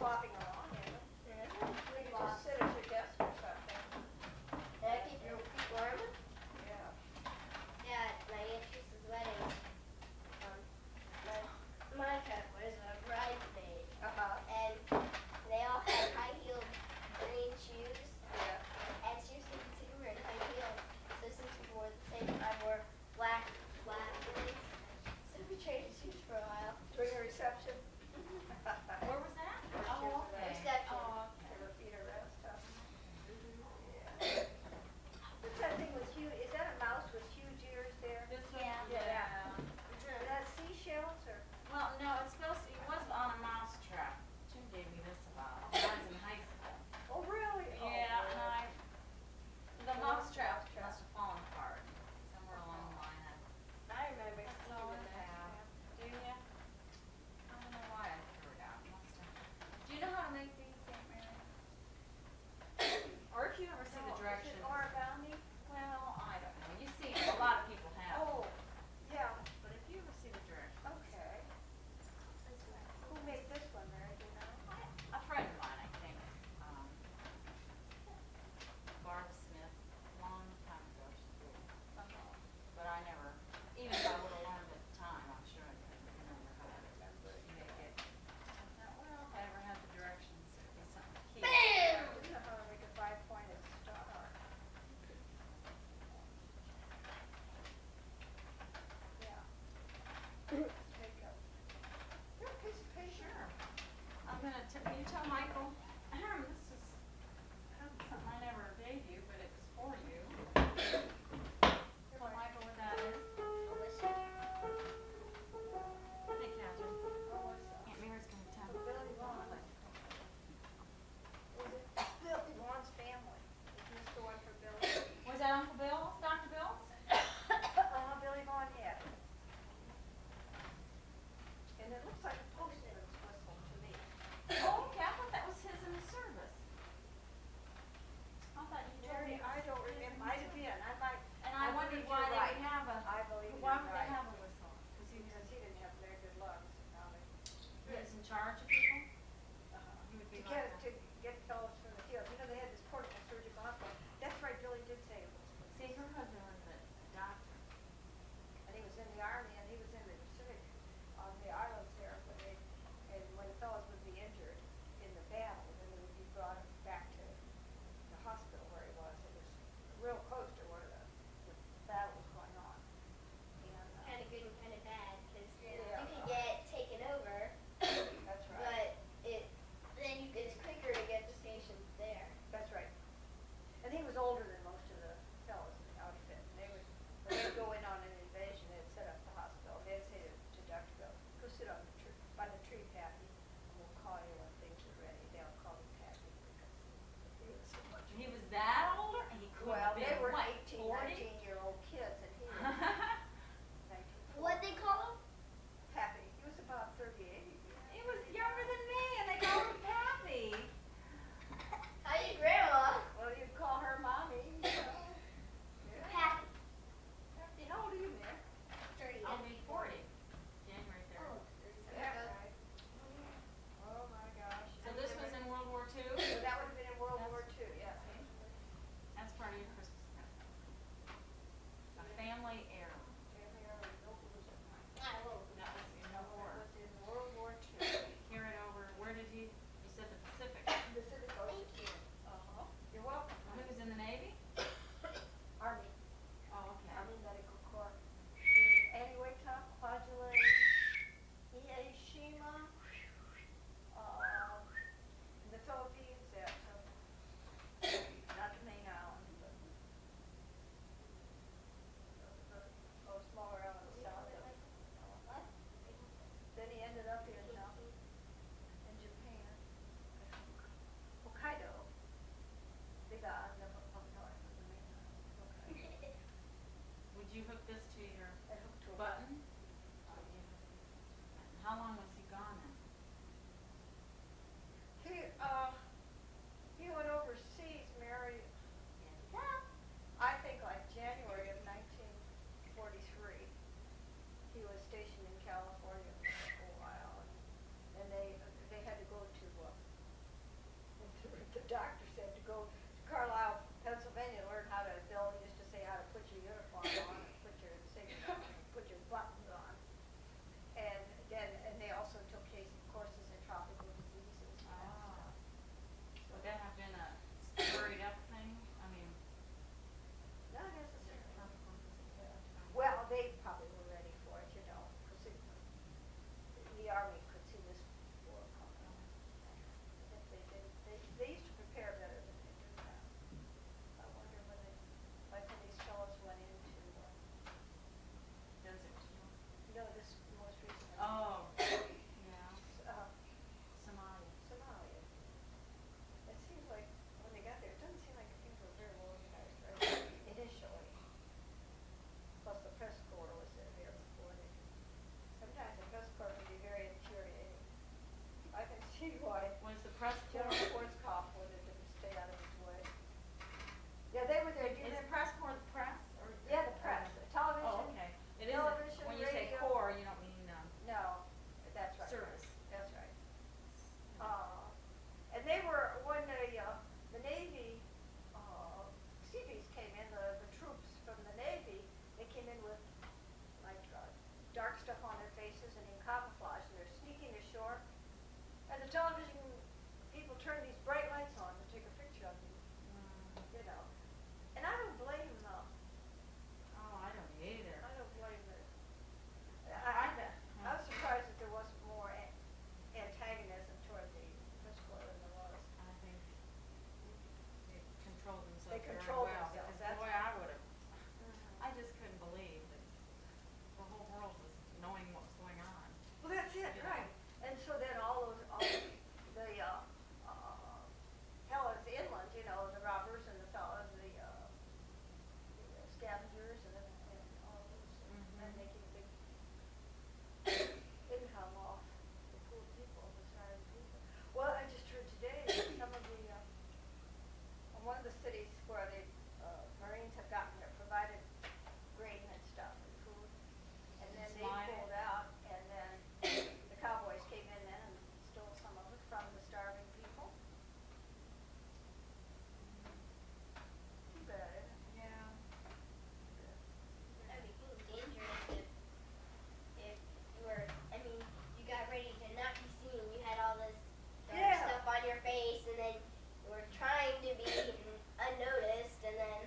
flopping along in them. Yeah. You could just sit at your desk or something. And I keep your feet warm. Yeah. Yeah, at my Aunt Teresa's wedding, my cat was a bridesmaid, and they all had high-heeled green shoes, Yeah. and she was super wearing high heels. So since we wore the same, I wore black flat ones. So we traded shoes for a while. During a reception. Where was that? Where she Oh, was okay. Reception. Oh, okay. Have her feet are rest up. Yeah. What's that thing with huge, is that a mouse with huge ears there? This one? Yeah. Yeah. Is that seashells or? Well, no, it's supposed to, it was on a mouse trap. Jim gave me this about, when I was in high school. Oh, really? Oh, Yeah, and really? the mouse trap must have fallen apart somewhere along the line. I remember That's seeing all I that. have. Do you? I don't know why I threw it out. Must have. Do you know how to make these, Aunt Mary? Or if you ever see the directions. Is it origami? Well, I don't know. You see, a lot of people have. Oh, yeah, But if you ever see the directions. okay. Who made this one, Mary, do you know? A friend of mine, I think. Barb Smith, long time ago she did. But I never, even if I would have learned at the time, I'm sure I couldn't remember how to make it. I thought, well, if I ever had the directions, it'd be something to keep. I didn't know how to make a 5-pointed star. Yeah. Take a, here, a piece of paper. Sure. I'm gonna, can you tell Michael, this is something I never gave you, but it was for you. Tell Michael what that is. Hey, Catherine. Aunt Mary's gonna tell. Billy Vaughn. Is it Billy Vaughn's family? Is this the one for Billy? Was that Uncle Bill? Dr. Bill? Billy Vaughn, yeah. And it looks like a postman's whistle to me. Oh, okay, I thought that was his in the service. I thought you told Mary, me. I don't remember, might have been, I might. And I wondered why they would have a, I believe why you're would they right. have a whistle? Because he Because he didn't have very good lungs, probably. was in charge of people? He would be To like get, that. to get fellows from the field, you know, they had this portable surgical hospital. That's right, Billy did say it was. See, her husband was a doctor. And he was in the army, and he was in the Pacific, on the islands there, and when the fellows would be injured in the battle, then they would be brought back to the hospital where he was. It was real close to where the battle was going on. And, Kind of good and kind of bad, because Yeah. you can get taken over, that's right, but it's quicker to get the stations there. that's right. And he was older than most of the fellows in the outfit, and they would, when they'd go in on an invasion, they'd set up the hospital, they'd say to Dr. Bill, go sit on the tree, by the tree, Pappy, and we'll call you when things are ready. They'll call him Pappy because he was so much. He was that older? He couldn't Well, have they been, were what, 18, 40? 19-year-old kids, and he was 19. What they call him? Pappy, he was about 38. He was younger than me, and they called him Pappy. How you, Grandma? Well, you'd call her Mommy, you know. Yeah. Happy. Pappy, how old are you, man? 30. I'll be 40, January 3rd. Oh, That's right. Oh, my gosh. So this was in World War II? So that would have been in World War II, yes. That's part of your Christmas present. A family heirloom. Family heirloom, no blues. I will. That was in No, war. that was in World War II. Carried over, where did you said the Pacific. Pacific Ocean. Uh-huh. You're welcome. He was in the Navy? Army, Oh, okay. Army Medical Corps. Eniwetok, Kwajalein, Hiroshima, in the Philippines, at, not the main island, but smaller island south of. Then he ended up in Japan, Hokkaido, big island up north of the main island. Okay. Would you hook this to your I hooked to a button? How long was he gone then? He went overseas, married, I think like January of 1943. He was stationed in California for a while, and they had to go to Was the press corps? General Schwarzkopf wanted to stay out of his way. Yeah, they were there. Do you Is the remember? press corps the press or? Yeah, the press, television. Oh, okay. It isn't, television, when you say radio. corps, you don't mean, No, that's right. service. That's right. And they were, when the Navy, Seabees came in, the troops from the Navy, they came in with like dark stuff on their faces and in camouflage, and they're sneaking ashore. And the television people turned these bright lights on to take a picture of them, you know. And I don't blame them. Oh, I don't either. I don't blame them. I bet. I was surprised that there wasn't more antagonism toward the press corps than there was. I think they controlled themselves They very controlled well, themselves, because that's boy, right. I would've, I just couldn't believe that the whole world was knowing what was going on. Well, that's it, Yeah. right. And so then all the fellas inland, you know, the robbers and the fellas, the scavengers and all those, and making a big income off the poor people, the sorry people. Well, I just heard today that some of the, one of the cities where the Marines have provided grain and stuff and food, and then they Slide it. pulled out, and then the cowboys came in then and stole some of it from the starving people. Too bad, isn't it? Yeah. That'd be cool, dangerous if you were, I mean, you got ready to not be seen, you had all this dark Yeah. stuff on your face, and then you were trying to be unnoticed, and then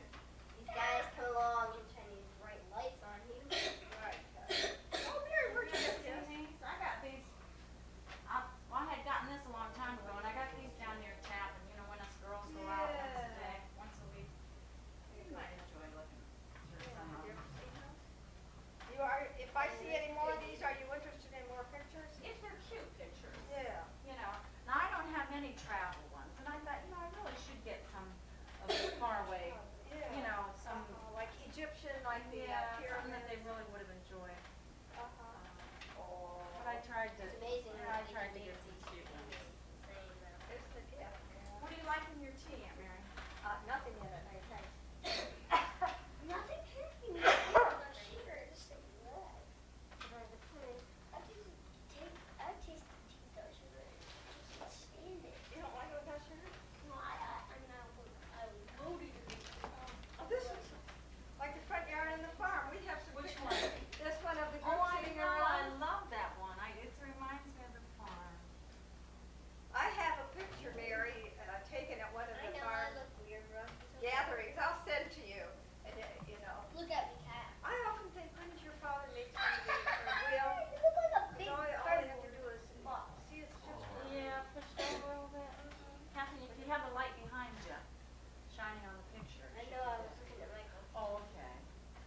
these guys come along and shine these bright lights on you. Right. Oh, Mary, where'd you get this? I got these, well, I had gotten this a long time ago, and I got these down near tap, and you know, when us girls go out once a Yeah. day, once a week, you might enjoy looking through some of Have you them. ever seen those? You are, if I see any more of these, are you interested in more pictures? If they're cute pictures. Yeah. You know, now I don't have many travel ones, and I thought, you know, I really should get some of the far away, Yeah. you know, some, Like Egyptian, like the yeah, something pyramids. that they really would have enjoyed. Oh. But I tried to, It's amazing you know, what I they tried can to make get some cute ones. Insane, though. It's the, yeah. What do you like in your tea, Aunt Mary? Nothing in it, I think. Nothing can be made of the sugar, just like that. I taste the tea without sugar. I just stand it. You don't like it without sugar? No, I'm not, I was loaded with it. Oh, this is like the front yard and the farm. We have some Which pictures. one? This one of the Oh, group I sitting know, I around. love that one. It reminds me of the farm. I have a picture, Mary, taken at one of I the know, I farm look weird, bro. gatherings. I'll send to you. And, you know, Look at me, cat. I often think, couldn't your father make somebody a wheel? You look like a big All you have to do is box. see it's just. Yeah, pushed over a little bit. Kathy, if you have the light behind you, shining on the picture. I know, I was looking at Michael. Oh, okay.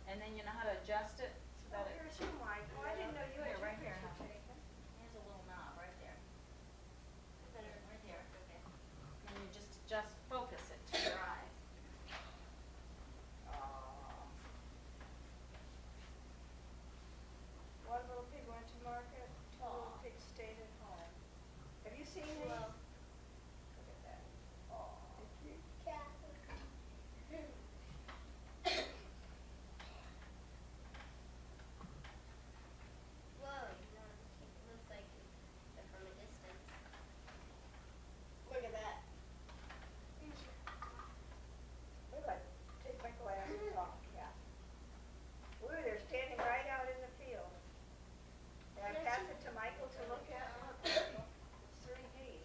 And then you know how to adjust it so Oh, that it, here's your mic. Oh, I didn't know you had Here, your right here, picture huh? taken. there's a little knob right there. Right there, okay. And you just focus it to your eye. One little pig went to market, two little pigs stayed at home. Have you seen these? Well, Look at that. They're cute. cat. Whoa, it looks like they're from a distance. Look at that. Look, I take my glasses off, yeah. Ooh, they're standing right out in the field. Can I pass it to Michael to look at? Look, it's 3D.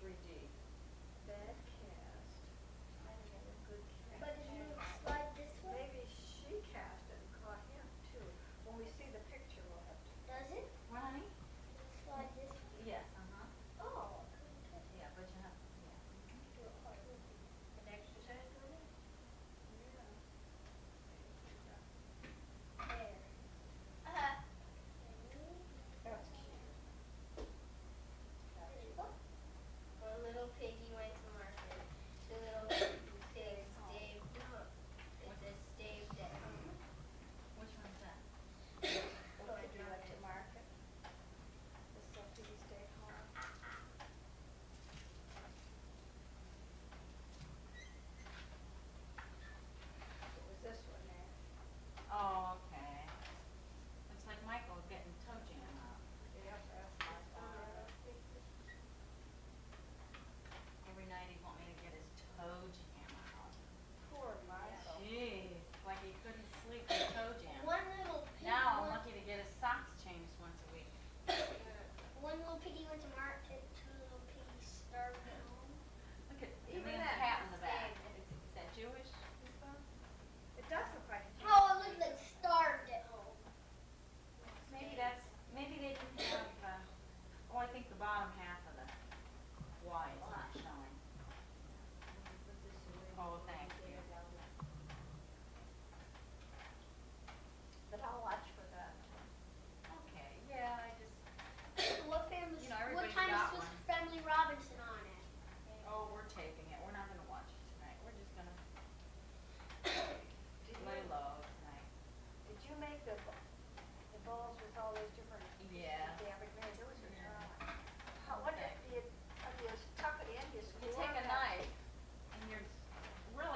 3D. Bad cast. I had a good cast. But if you slide this way, Maybe she cast it and caught him too. When we see the picture, we'll have to. does it? What, honey? Slide this way. Yes, uh-huh. Oh, I couldn't touch it. Yeah, but you have, yeah. Do a hard one. An exercise for me? Yeah. There. That's cute. There you go. One little piggy went to market. Two little pigs stayed home. It says stayed at home. Which one's that? What did you like to market? The Sophie stay home. It was this one there. Oh, okay. Looks like Michael's getting toe jam out. Yep, that's my fault. Every night he'd want me to get his toe jam out. Poor Michael. Jeez, like he couldn't sleep with toe jam. One little pig Now I'm went, lucky to get his socks changed once a week. one little piggy went to market. Two little piggies starved at home. Look at, Even even the that cat in the back. stayed. Is that Jewish? This one? It does look like a Oh, it looked like starved at home. Maybe they didn't have, oh, I think the bottom half of the Y is not showing. Oh, thank you. But I'll watch for that. Okay, yeah, I just, What family? You know, What everybody's time got is one. Family Robinson on at? oh, we're taping it. We're not gonna watch it tonight. We're just gonna Did lay you, low tonight. did you make the bowls with all those different? Yeah. David made those or Yeah. how, what Okay. do you tuck it in, you You screw take on a that? knife and you're really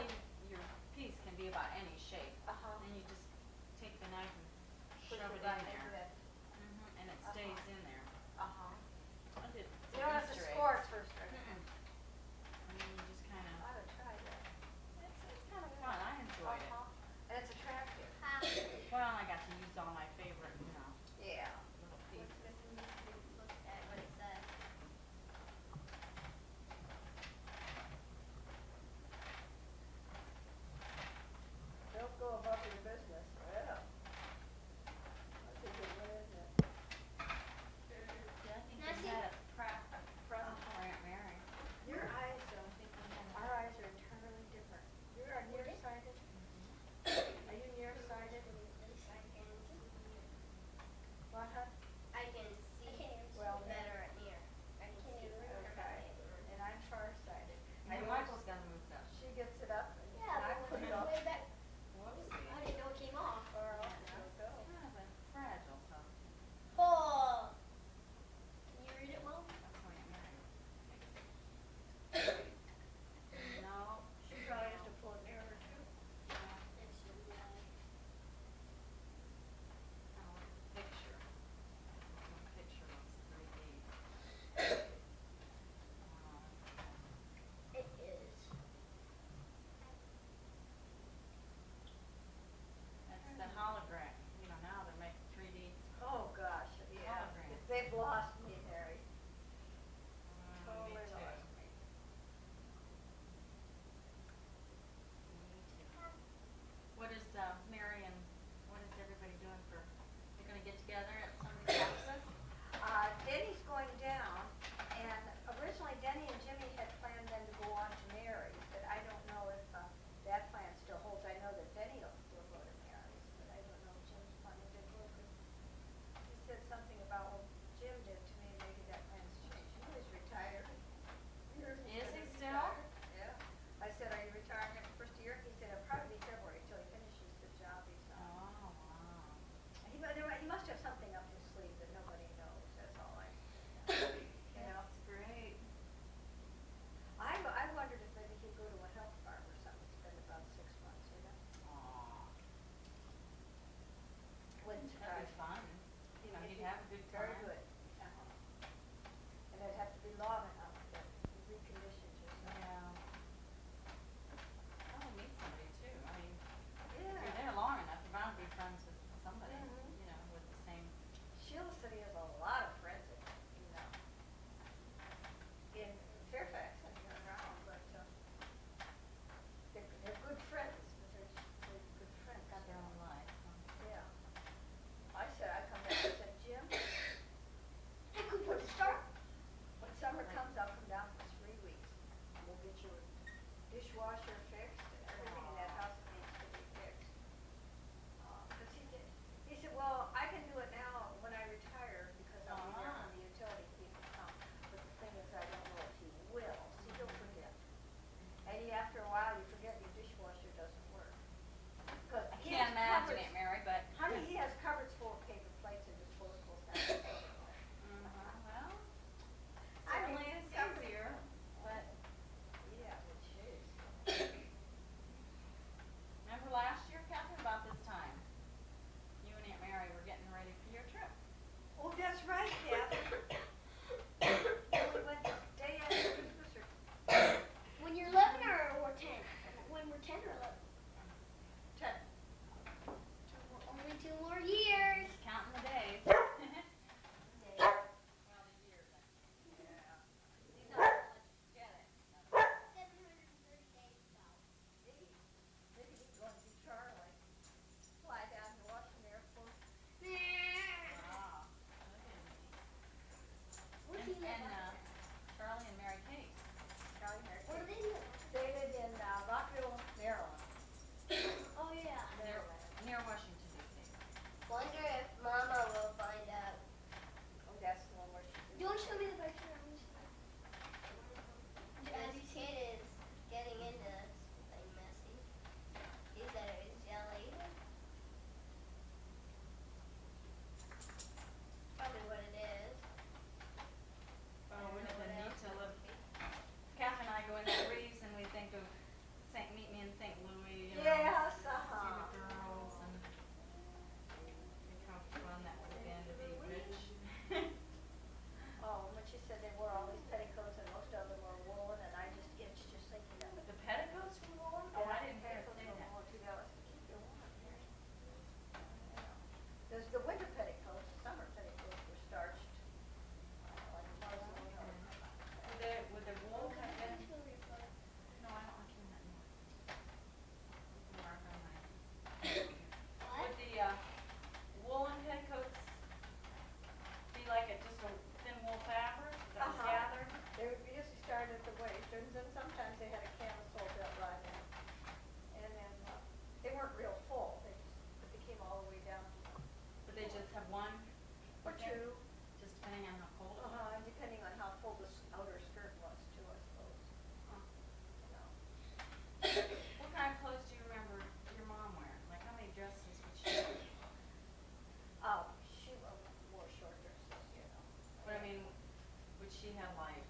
she had like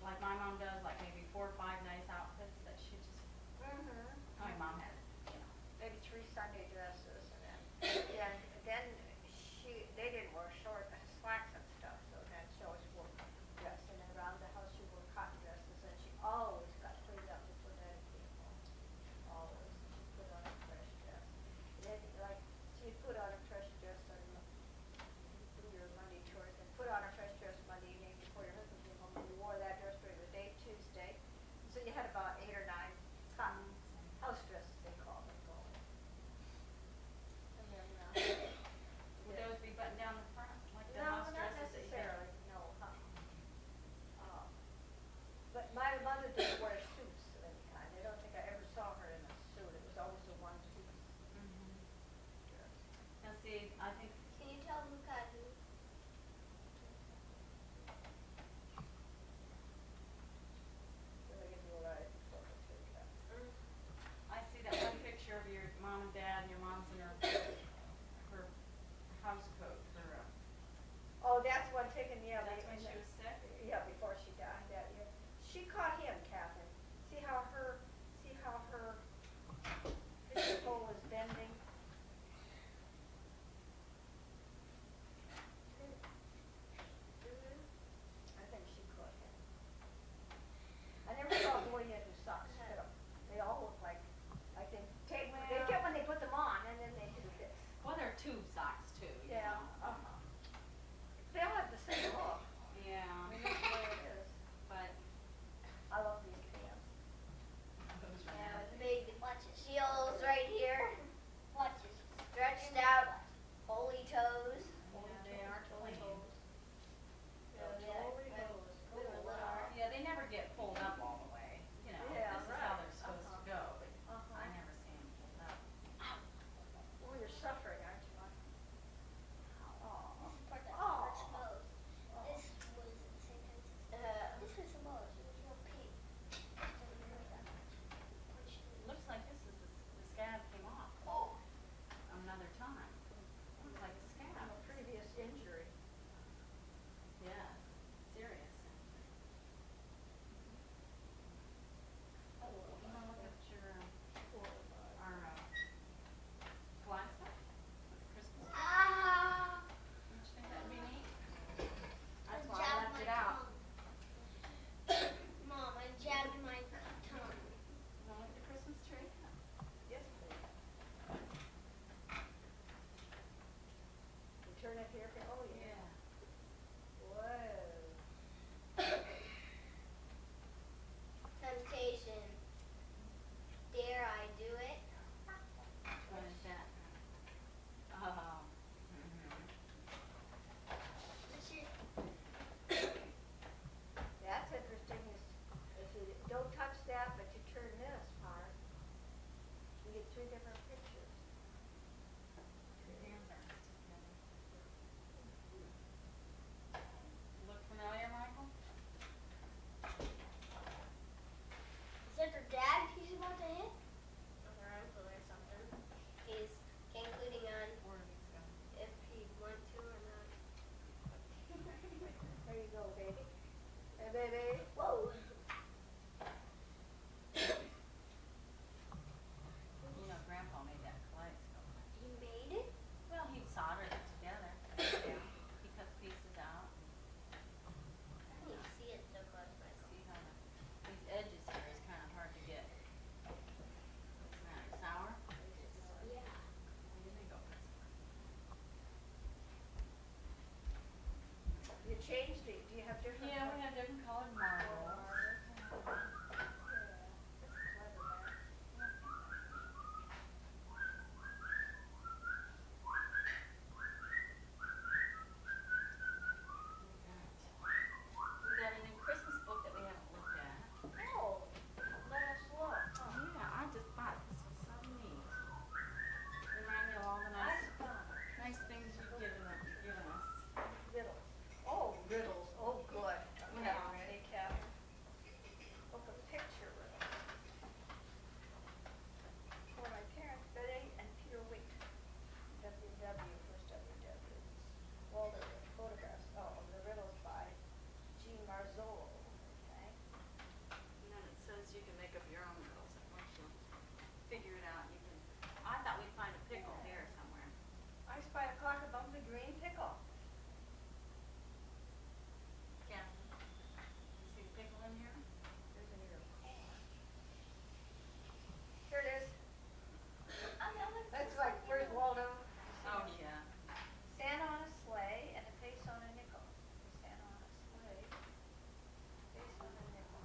my mom does, like maybe 4 or 5 nice outfits that she just, my mom had, you know. Maybe 3 Sunday dresses, and then they didn't wear short slacks and stuff, so then she always wore dress, and then around the house she wore cotton dresses, and she always got cleaned up before that came home. Always. She put on a fresh dress. And then, like, she'd put on a fresh dress on your Monday chores, and put on a fresh dress Monday evening before your husband came home, and you wore that dress during the day Tuesday. So you had about 8 or 9 cotton house dresses, they call them, going. And then, Would those be buttoned down the front, like the no, house not dresses that you get? necessarily, no, but my mother didn't wear suits of any kind. I don't think I ever saw her in a suit. It was always a one-piece dress. Now see, I think, Can you tell Luca who? So they give you a right photo too, yeah. I see that one picture of your mom and dad, and your mom's in her house coat, Oh, that's one taken, yeah. that's when she was sick? Yeah, before she died that year. She caught him, Catherine. See how her fishing pole was bending? I think she caught him. I never saw a boy yet whose socks fit him. They all look like they take, they get when they put them on, and then they do this. Well, they're tube socks too, you Yeah, know. They all have the same look. Yeah, I mean, that's the way it is. but I love these pants. those are Yeah, nasty. big heels right here. Stretched out, holy toes. Yeah, they are clean. Yeah, they never get pulled up all the way, you know. Yeah, This is how right. they're supposed to go, but I never see them pulled up. Oh, you're suffering, aren't you, Mike? Oh. Part that Oh. first pose. This was at the same time. This was the most. It was real pink. Looks like this is the scab came off Oh. another time. Looks like a scab. From a previous injury. Yes, serious. You wanna look at your, our, flag stuff? Christmas? Ah! Don't you think that'd be neat? That's I why I jabbed left my it out. tongue. Mom, I jabbed my tongue. You wanna look at the Christmas tree? Yes, please. You turn it here, oh, yeah. Whoa. Temptation. Dare I do it? What is that? Oh. That's interesting, if you don't touch that, but you turn this part, you get 3 different pictures. Hands are together. Look familiar, Michael? Is that your dad he's about to hit? Or her uncle or something. He's concluding on Where did these go? if he want to or not. There you go, baby. Hey, baby. Whoa. You know, Grandpa made that kaleidoscope. He made it? Well, he soldered it together. Yeah. He cut the pieces out. I can't even see it so close myself. See how these edges here is kind of hard to get. What's the matter, sour? Yeah. Here they go. You changed it, do you have different? Yeah, we have different colored marbles. you can make up your own riddles. And once you figure it out, you can. I thought we'd find a pickle here somewhere. I spied a cock above the green pickle. Yeah. You see the pickle in here? There's an ear of corn. Here it is. That's like, where's Waldo? Oh, yeah. Santa on a sleigh and a face on a nickel. Santa on a sleigh, face on a nickel.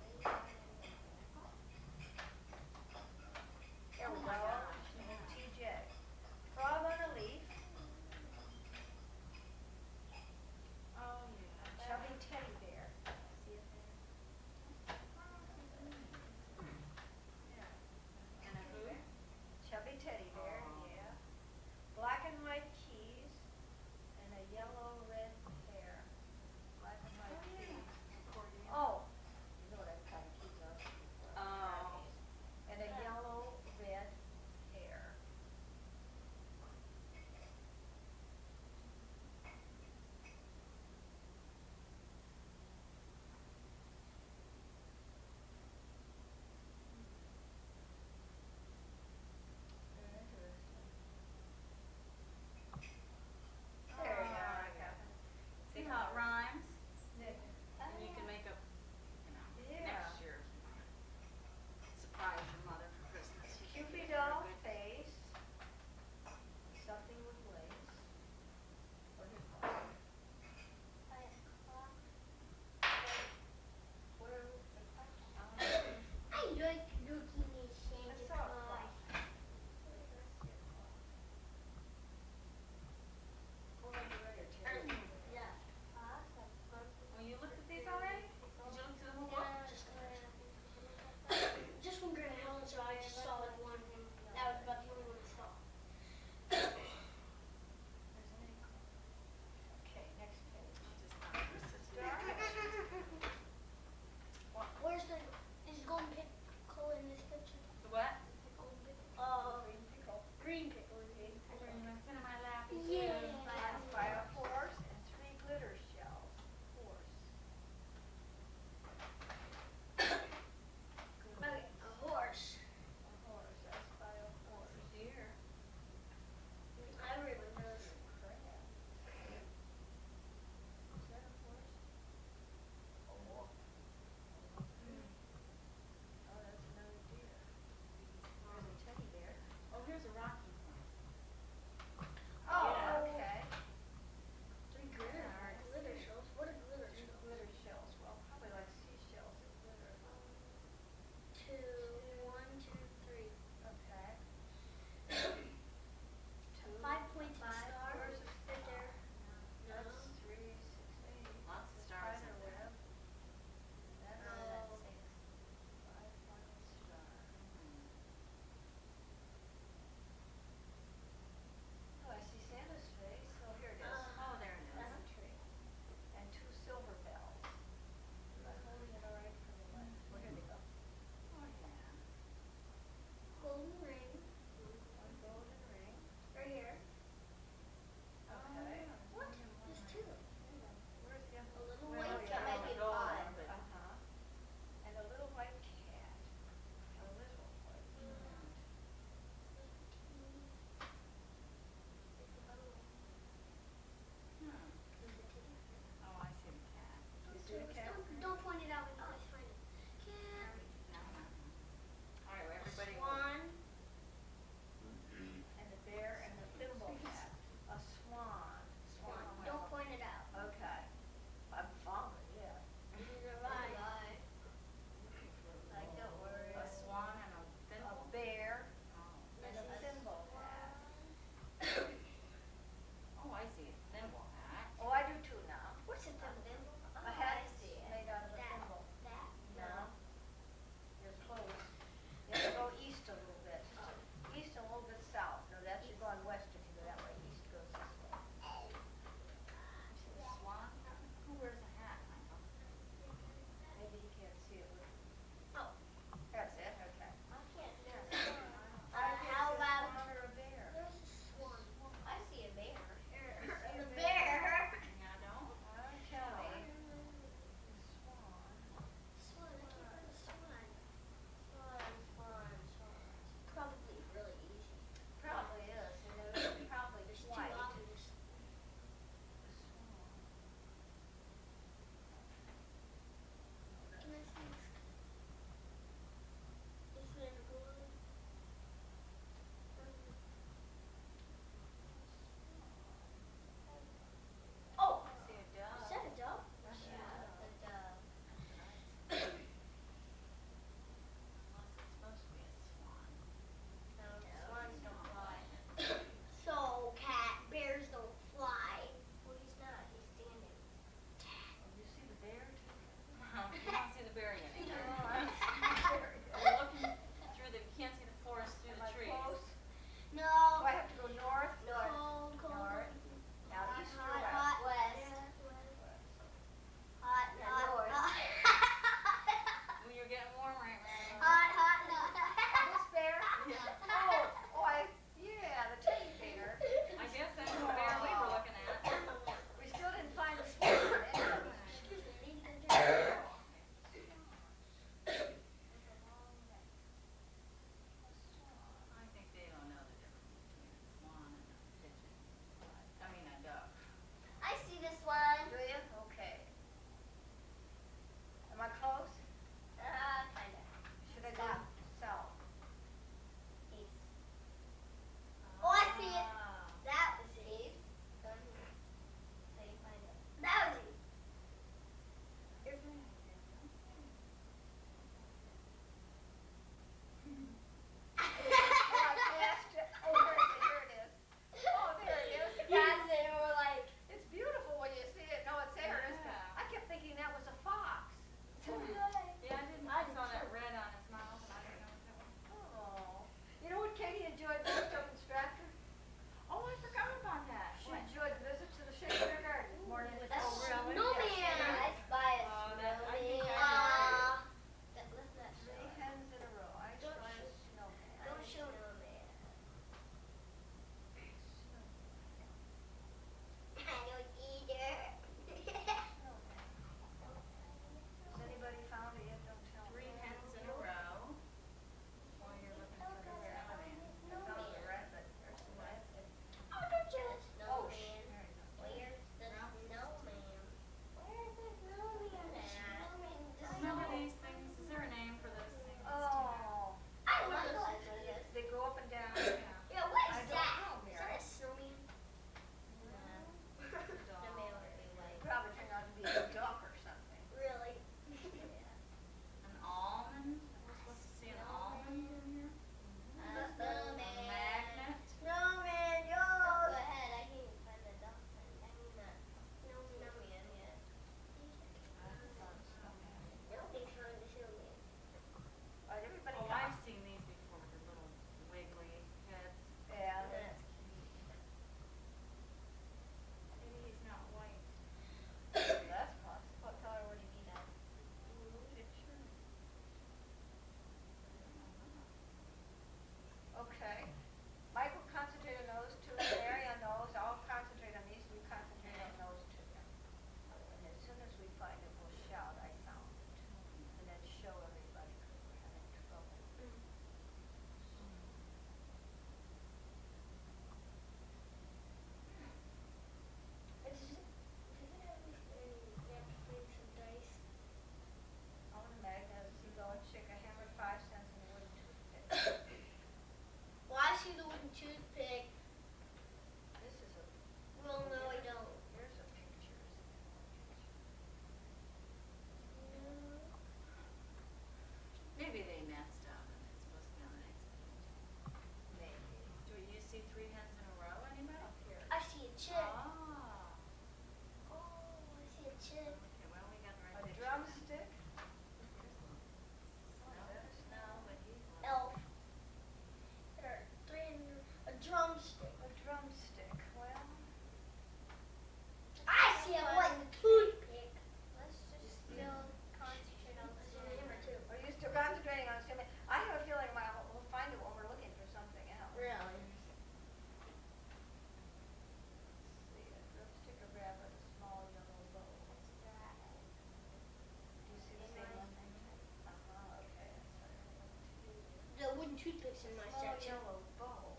in my Small section. yellow bow.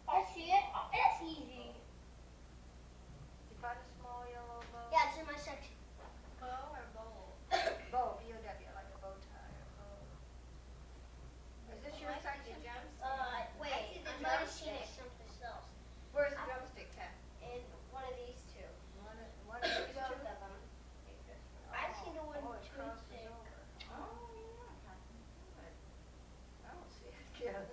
I see it. It's easy. You find a small yellow bow? Yeah, it's in my section. Bow or bowl? Bow, B-O-W, like a bow tie or bow. Is this your section? Wait, I might have seen it someplace else. Where's the drumstick at? In one of these two. One of these Both two? of them. I've seen the one Oh, it too crosses thick. over. Oh, yeah, I can do it. I don't see it, Karen.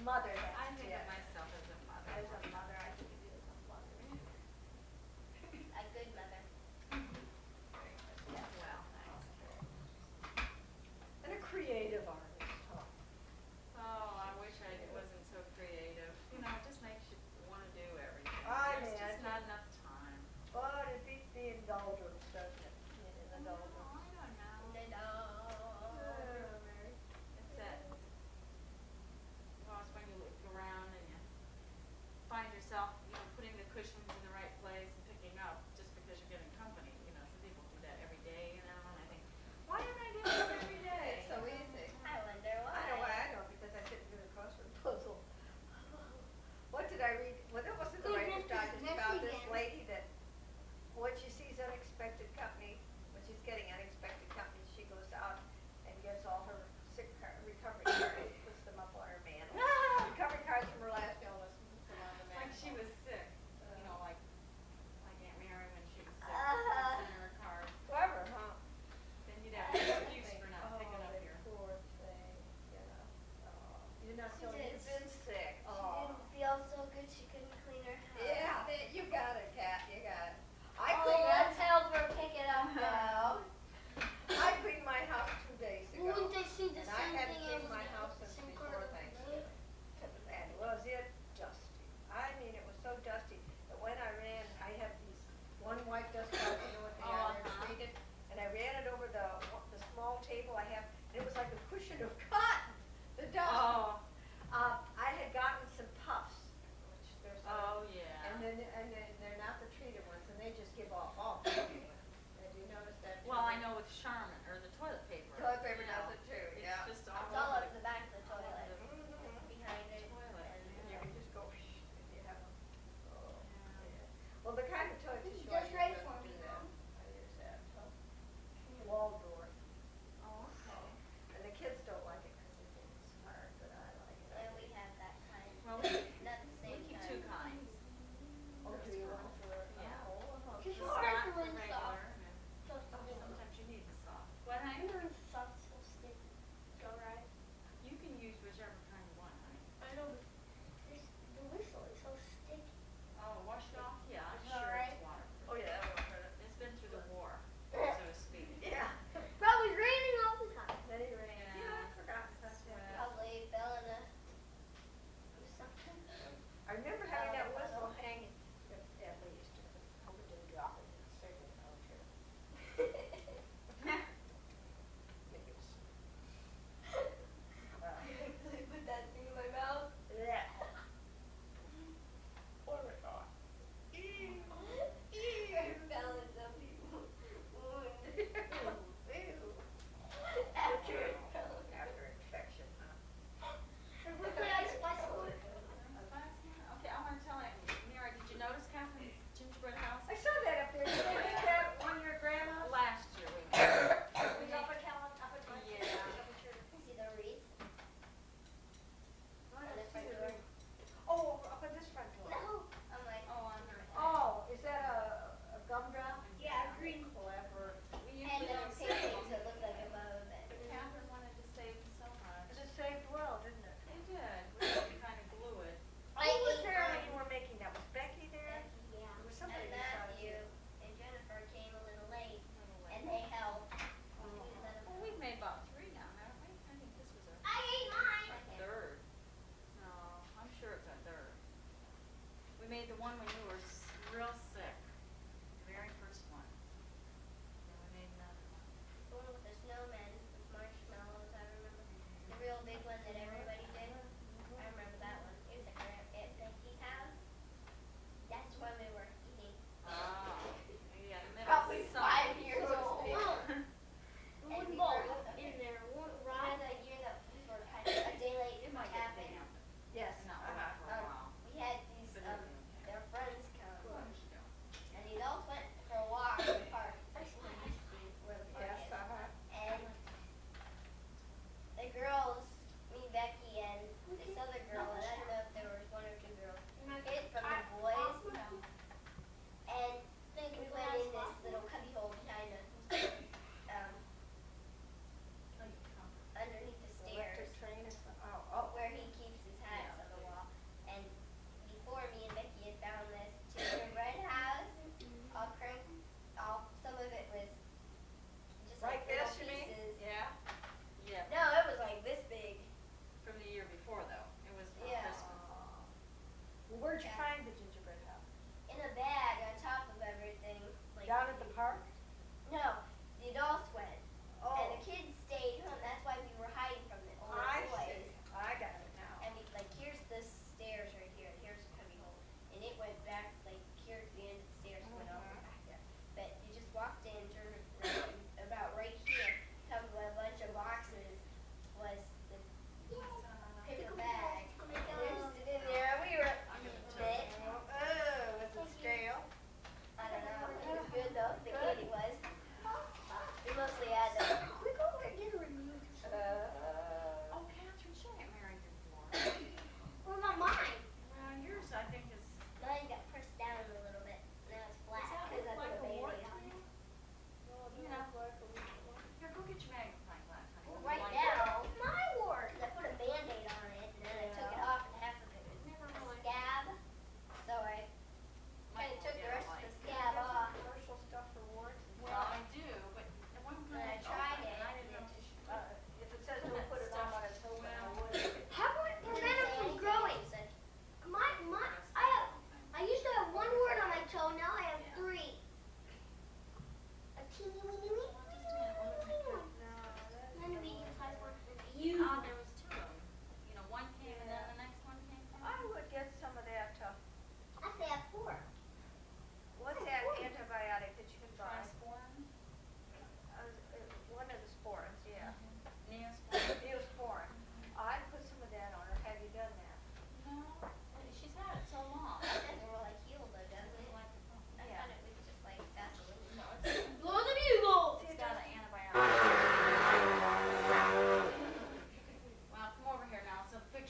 mother, I that's think it. of myself as a mother. As a mother, I think of you as a mother. A good mother. Yes. Well, thanks. And a creative artist, huh? Oh, I wish I wasn't so creative. You know, it just makes you wanna do everything. I There's just imagine. not enough time. But it beats the indulgence, doesn't it? Being an Oh, indulgence. I don't know. No. It's that, well, it's when you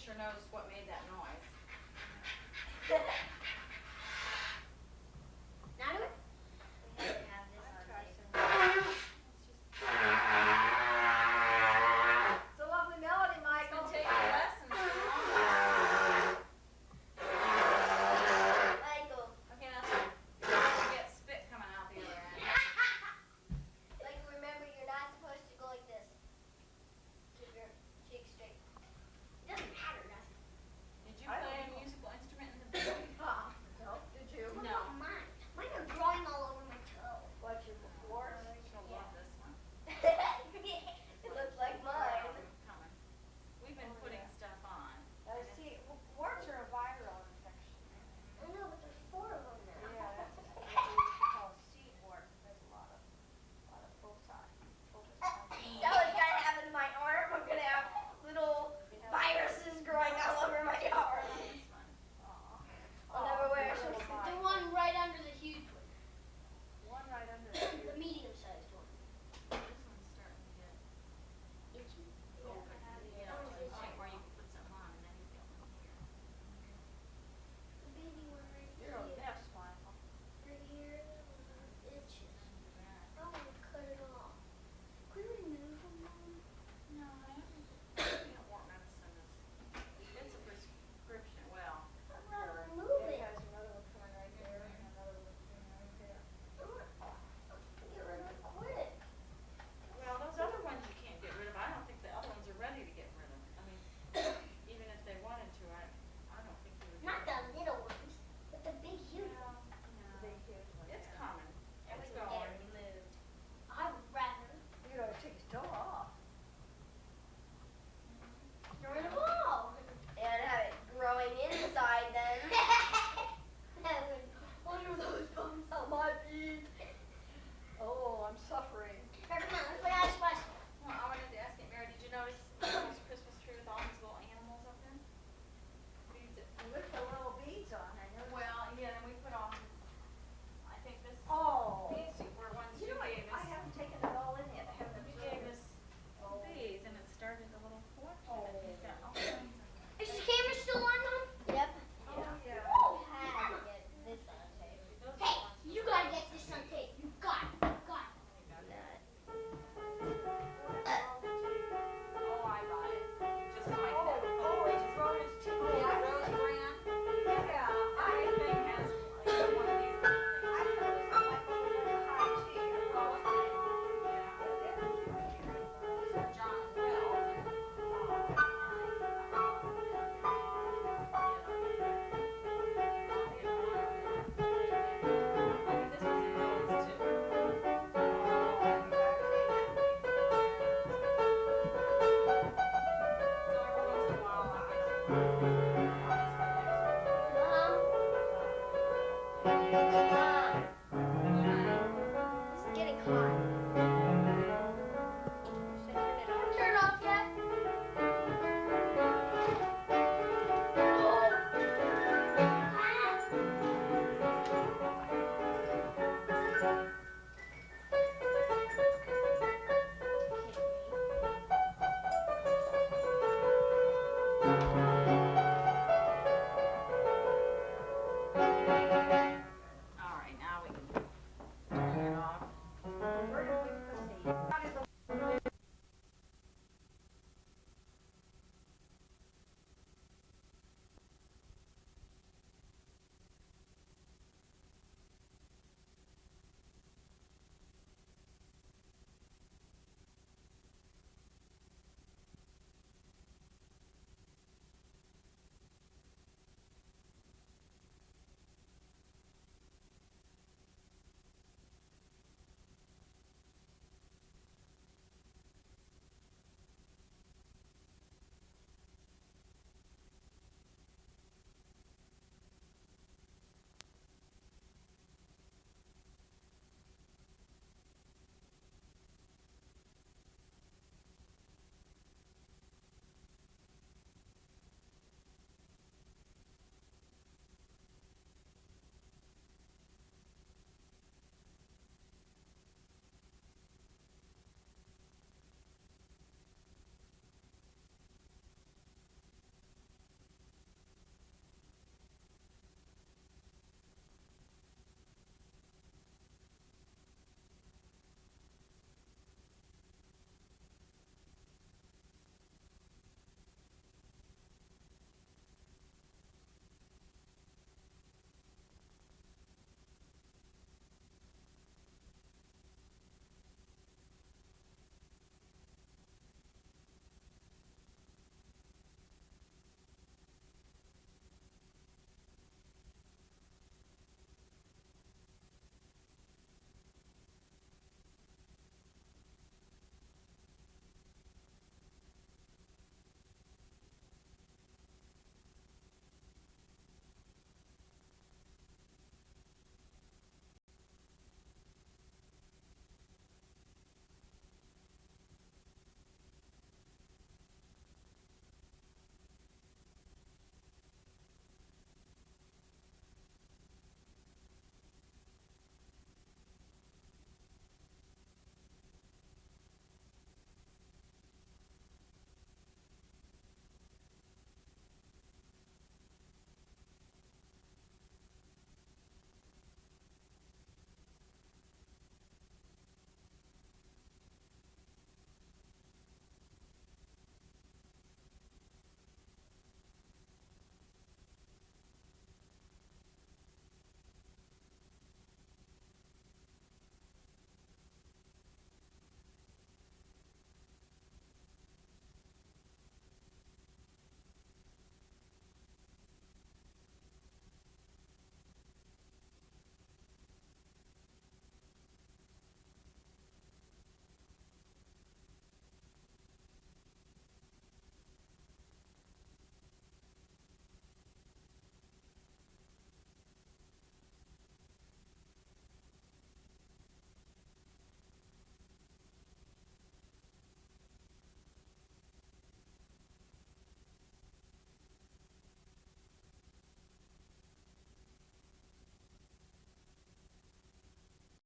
sure knows what made that noise. Now do it. We have to have this on tape. It's a lovely melody, It's Michael. been taking lessons for long. Michael. Okay, now stop. You get spit coming out the other end. Michael, remember you're not supposed to go like this. Keep your cheeks straight. It doesn't matter, does it? Did you I don't play a know. musical instrument in the beginning? No, did you? What No. about mine? Mine are drawing all over my toe. What, your warts? She'll love this one. It looks like mine. Coming. We've been putting stuff on. See, warts are a viral infection. I know, but there's 4 of them now. Yeah, that's what we call seed wart. There's a lot of foci. That was gonna happen to my arm. I'm gonna have little viruses growing all over my arm. This one. I'll never wear little shoes. mite. The one right under the huge one. One right under The the ear. medium-sized one. This one's starting to get Itchy. open. Yeah, to the point where you can put something on and then you feel it here. The baby one right You're here. a mess, Michael. Right here. Itches. Do that. I want to cut it off. Could we remove them, Mom? No, I don't want medicine. It's a prescription. Well, I'd rather remove It it. has another one coming right there and another one coming right there. I want to get rid of it quick. well, those other ones you can't get rid of. I don't think the other ones are ready to get rid of. I mean, even if they wanted to, I don't think they would. Not the little ones, but the big huge ones. The big huge one. It's yeah. coming. And we It's can get going. it removed. I would rather You know, take his toe off. get rid of all. And have it growing inside then. What are those bumps on my feet? Oh, I'm suffering. Come on, let's play ice spice. Well, I wanted to ask you, Mary, did you notice Mama's Christmas tree with all these little animals up there? Beads it. With the little beads on it. Well, yeah, then we put on, I think this, Oh. these were ones you You know, gave I us. haven't taken it all in yet. I haven't You observed gave it. us these and it started a little collection and he's got all kinds of. Is the camera still on, Mom? Yep. Oh, yeah. You had to get this on tape. Those are Hey, ones you that- gotta get this on tape. You got it. You got it. Oh, I got it, just like Oh, that. oh, it's Rose too. Yeah, Rose brand, Yeah, everything has like one of these little things. I thought it was like a little high tea. Oh, okay. Yeah. These are John Wells. This was in those too. So every once in a while, I